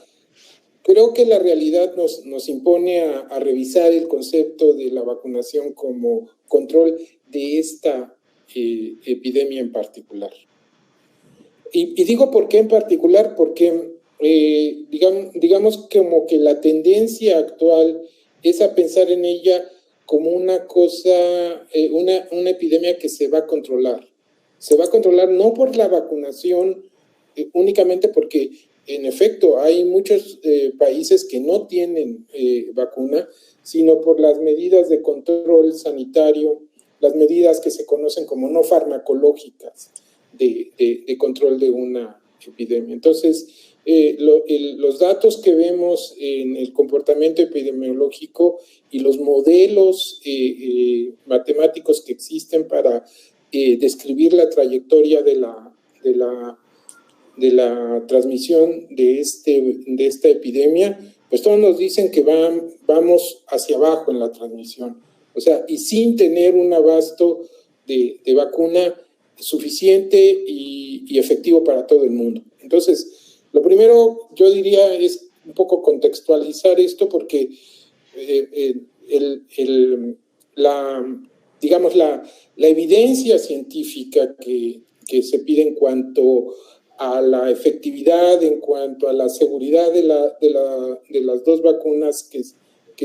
creo que la realidad nos impone a revisar el concepto de la vacunación como control de esta epidemia en particular. Y digo por qué en particular, porque digamos como que la tendencia actual es a pensar en ella como una cosa, una epidemia que se va a controlar. Se va a controlar no por la vacunación únicamente porque, en efecto, hay muchos países que no tienen vacuna, sino por las medidas de control sanitario, las medidas que se conocen como no farmacológicas de control de una epidemia. Entonces, los datos que vemos en el comportamiento epidemiológico y los modelos matemáticos que existen para describir la trayectoria de la transmisión de esta epidemia, pues todos nos dicen que vamos hacia abajo en la transmisión. O sea, y sin tener un abasto de vacuna suficiente y efectivo para todo el mundo. Entonces, lo primero yo diría es un poco contextualizar esto porque digamos la evidencia científica que se pide en cuanto a la efectividad, en cuanto a la seguridad de las 2 vacunas que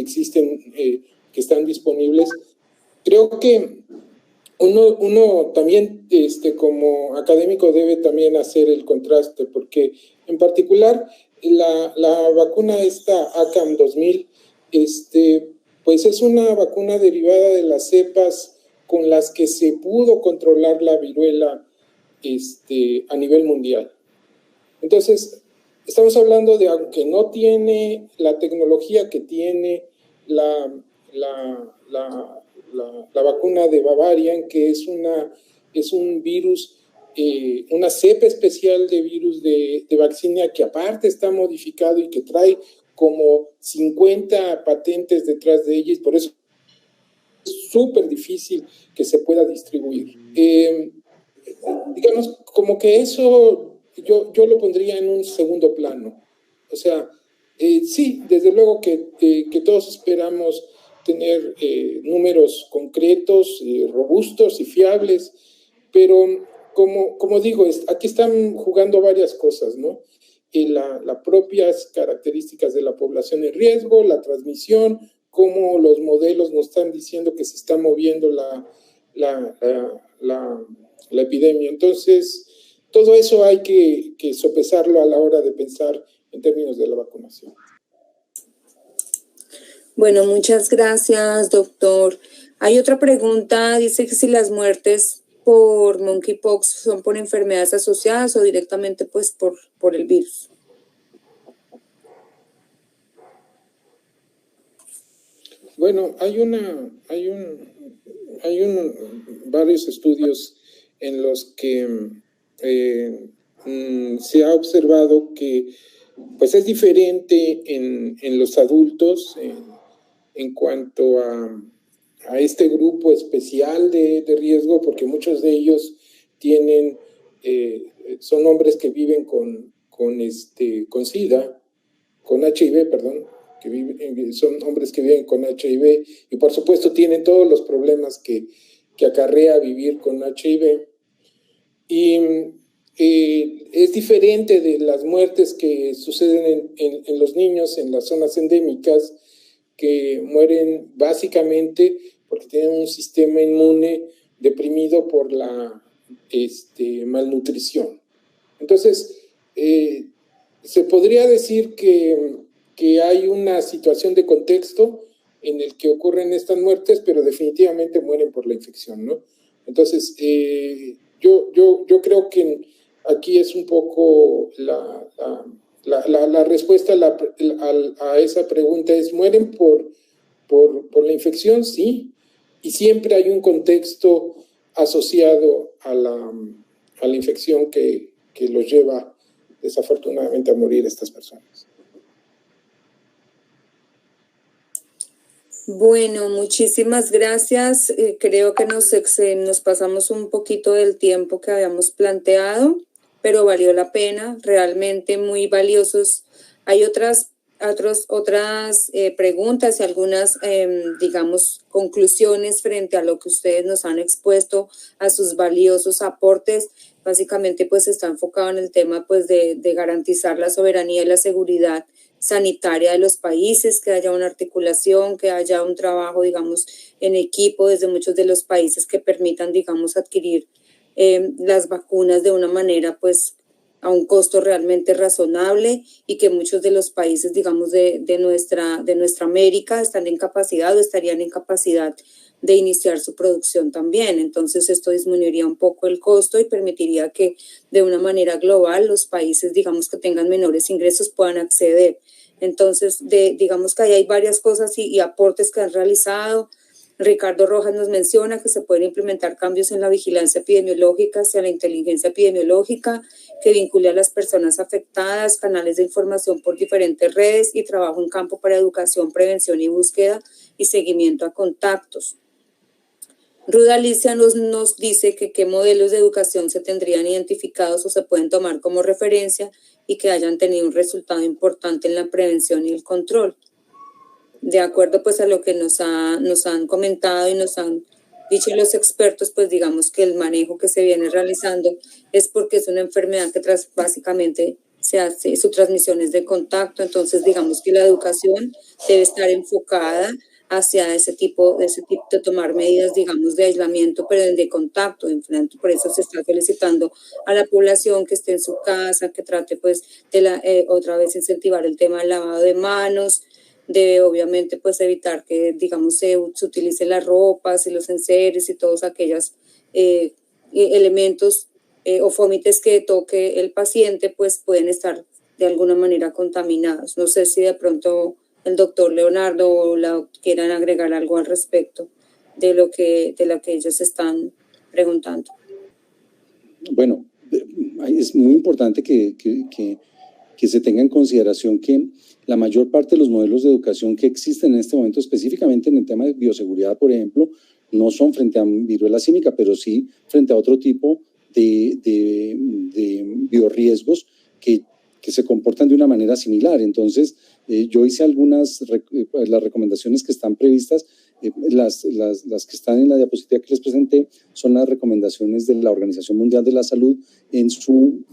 existen, que están disponibles, creo que uno también como académico debe también hacer el contraste, porque en particular la vacuna esta ACAM 2000 pues es una vacuna derivada de las cepas con las que se pudo controlar la viruela a nivel mundial. Entonces, estamos hablando de, aunque no tiene la tecnología que tiene la vacuna de Bavarian, que es un virus una cepa especial de virus de vaccinia que aparte está modificado y que trae como 50 patentes detrás de ella, y por eso es súper difícil que se pueda distribuir. Digamos, como que eso yo lo pondría en un segundo plano. O sea, sí, desde luego que todos esperamos tener números concretos, robustos y fiables, pero como digo, aquí están jugando varias cosas, ¿no? Las propias características de la población en riesgo, la transmisión, cómo los modelos nos están diciendo que se está moviendo la epidemia. Entonces, todo eso hay que sopesarlo a la hora de pensar en términos de la vacunación. Bueno, muchas gracias, doctor. Hay otra pregunta, dice que si las muertes por monkeypox son por enfermedades asociadas o directamente pues por el virus. Bueno, hay varios estudios en los que se ha observado que pues es diferente en los adultos en cuanto a este grupo especial de riesgo, porque muchos de ellos son hombres que viven con SIDA, con HIV, perdón, son hombres que viven con HIV y por supuesto tienen todos los problemas que acarrea vivir con HIV. Y es diferente de las muertes que suceden en los niños en las zonas endémicas, que mueren básicamente porque tienen un sistema inmune deprimido por la malnutrición. Entonces, se podría decir que hay una situación de contexto en el que ocurren estas muertes, pero definitivamente mueren por la infección, ¿no? Entonces, yo creo que aquí es un poco la respuesta a esa pregunta es, ¿mueren por la infección? Sí, y siempre hay un contexto asociado a la infección que los lleva desafortunadamente a morir estas personas. Bueno, muchísimas gracias. Creo que nos pasamos un poquito del tiempo que habíamos planteado, pero valió la pena, realmente muy valiosos. Hay otras preguntas y algunas, digamos, conclusiones frente a lo que ustedes nos han expuesto, a sus valiosos aportes. Básicamente, pues está enfocado en el tema pues, de garantizar la soberanía y la seguridad sanitaria de los países, que haya una articulación, que haya un trabajo, digamos, en equipo desde muchos de los países que permitan, digamos, adquirir las vacunas de una manera, pues, a un costo realmente razonable y que muchos de los países, digamos, de nuestra América están en capacidad o estarían en capacidad de iniciar su producción también. Entonces, esto disminuiría un poco el costo y permitiría que de una manera global los países, digamos, que tengan menores ingresos puedan acceder. Entonces, digamos que ahí hay varias cosas y aportes que han realizado. Ricardo Rojas nos menciona que se pueden implementar cambios en la vigilancia epidemiológica hacia la inteligencia epidemiológica que vincule a las personas afectadas, canales de información por diferentes redes y trabajo en campo para educación, prevención y búsqueda y seguimiento a contactos. Ruda Alicia nos dice que qué modelos de educación se tendrían identificados o se pueden tomar como referencia y que hayan tenido un resultado importante en la prevención y el control. De acuerdo pues a lo que nos han comentado y nos han dicho los expertos, pues digamos que el manejo que se viene realizando es porque es una enfermedad que básicamente se hace, su transmisión es de contacto, entonces digamos que la educación debe estar enfocada hacia ese tipo de tomar medidas, digamos, de aislamiento, pero de contacto. Por eso se está solicitando a la población que esté en su casa, que trate pues de otra vez incentivar el tema del lavado de manos, de obviamente pues evitar que digamos se utilice las ropas y los enseres y todos aquellos elementos o fómites que toque el paciente pues pueden estar de alguna manera contaminados. No sé si de pronto el doctor Leonardo o quieran agregar algo al respecto de lo que ellos están preguntando. bueno, es muy importante que se tenga en consideración que la mayor parte de los modelos de educación que existen en este momento, específicamente en el tema de bioseguridad, por ejemplo, no son frente a viruela símica, pero sí frente a otro tipo de biorriesgos que se comportan de una manera similar. Entonces, yo hice algunas, las recomendaciones que están previstas, las que están en la diapositiva que les presenté, son las recomendaciones de la Organización Mundial de la Salud en su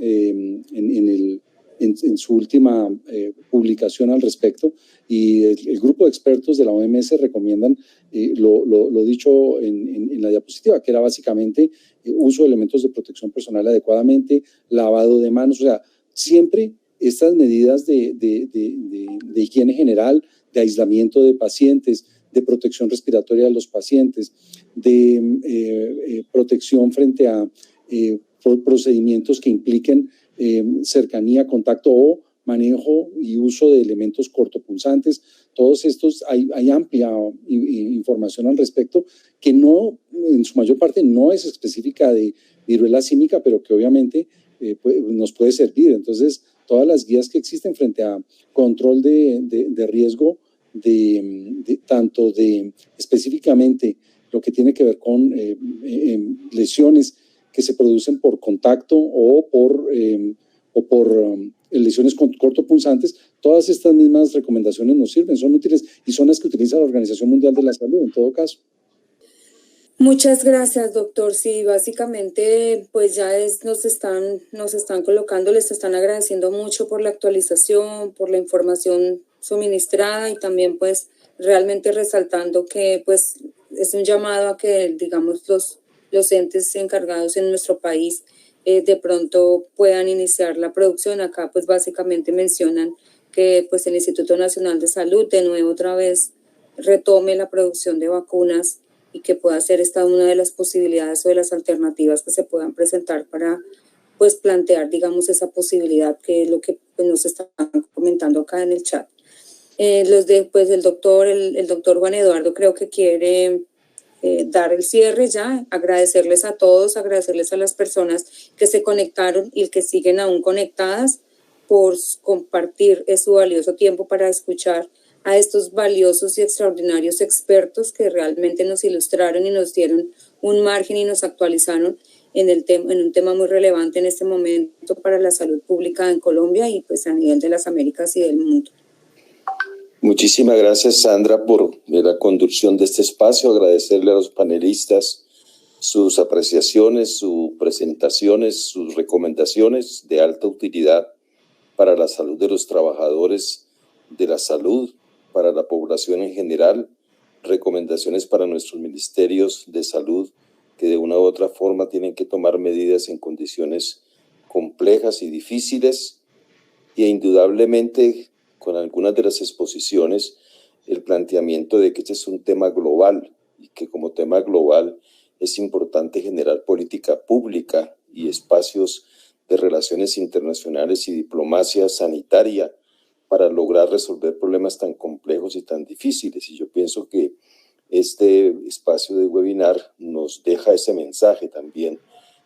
última publicación al respecto, y el grupo de expertos de la OMS recomiendan lo dicho en la diapositiva, que era básicamente uso de elementos de protección personal adecuadamente, lavado de manos, o sea, siempre estas medidas de higiene general, de aislamiento de pacientes, de protección respiratoria de los pacientes, de protección frente a procedimientos que impliquen cercanía, contacto o manejo y uso de elementos cortopunzantes. Todos estos, hay amplia información al respecto que no, en su mayor parte no es específica de viruela símica, pero que obviamente nos puede servir. Entonces, todas las guías que existen frente a control de riesgo, tanto de específicamente lo que tiene que ver con lesiones que se producen por contacto o por lesiones cortopunzantes, todas estas mismas recomendaciones nos sirven, son útiles y son las que utiliza la Organización Mundial de la Salud en todo caso. Muchas gracias, doctor. Sí, básicamente pues ya nos están colocando, les están agradeciendo mucho por la actualización, por la información suministrada, y también pues realmente resaltando que pues es un llamado a que, digamos, los entes encargados en nuestro país de pronto puedan iniciar la producción. Acá pues básicamente mencionan que pues el Instituto Nacional de Salud de nuevo otra vez retome la producción de vacunas y que pueda ser esta una de las posibilidades o de las alternativas que se puedan presentar para pues plantear, digamos, esa posibilidad, que es lo que pues, nos están comentando acá en el chat. El doctor Juan Eduardo creo que quiere dar el cierre ya, agradecerles a todos, agradecerles a las personas que se conectaron y que siguen aún conectadas por compartir su valioso tiempo para escuchar a estos valiosos y extraordinarios expertos que realmente nos ilustraron y nos dieron un margen y nos actualizaron en un tema muy relevante en este momento para la salud pública en Colombia y pues a nivel de las Américas y del mundo. Muchísimas gracias, Sandra, por la conducción de este espacio. Agradecerle a los panelistas sus apreciaciones, sus presentaciones, sus recomendaciones de alta utilidad para la salud de los trabajadores de la salud, para la población en general, recomendaciones para nuestros ministerios de salud que de una u otra forma tienen que tomar medidas en condiciones complejas y difíciles, e indudablemente con algunas de las exposiciones el planteamiento de que este es un tema global y que como tema global es importante generar política pública y espacios de relaciones internacionales y diplomacia sanitaria para lograr resolver problemas tan complejos y tan difíciles. Y yo pienso que este espacio de webinar nos deja ese mensaje también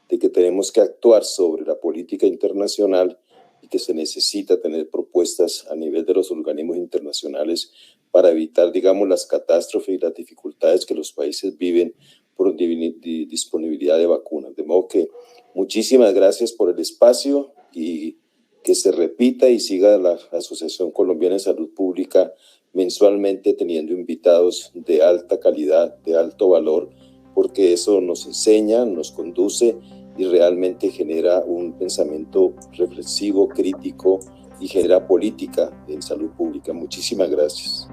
de que tenemos que actuar sobre la política internacional y que se necesita tener propuestas a nivel de los organismos internacionales para evitar, digamos, las catástrofes y las dificultades que los países viven por disponibilidad de vacunas. De modo que muchísimas gracias por el espacio y que se repita y siga la Asociación Colombiana de Salud Pública mensualmente teniendo invitados de alta calidad, de alto valor, porque eso nos enseña, nos conduce y realmente genera un pensamiento reflexivo, crítico y genera política en salud pública. Muchísimas gracias.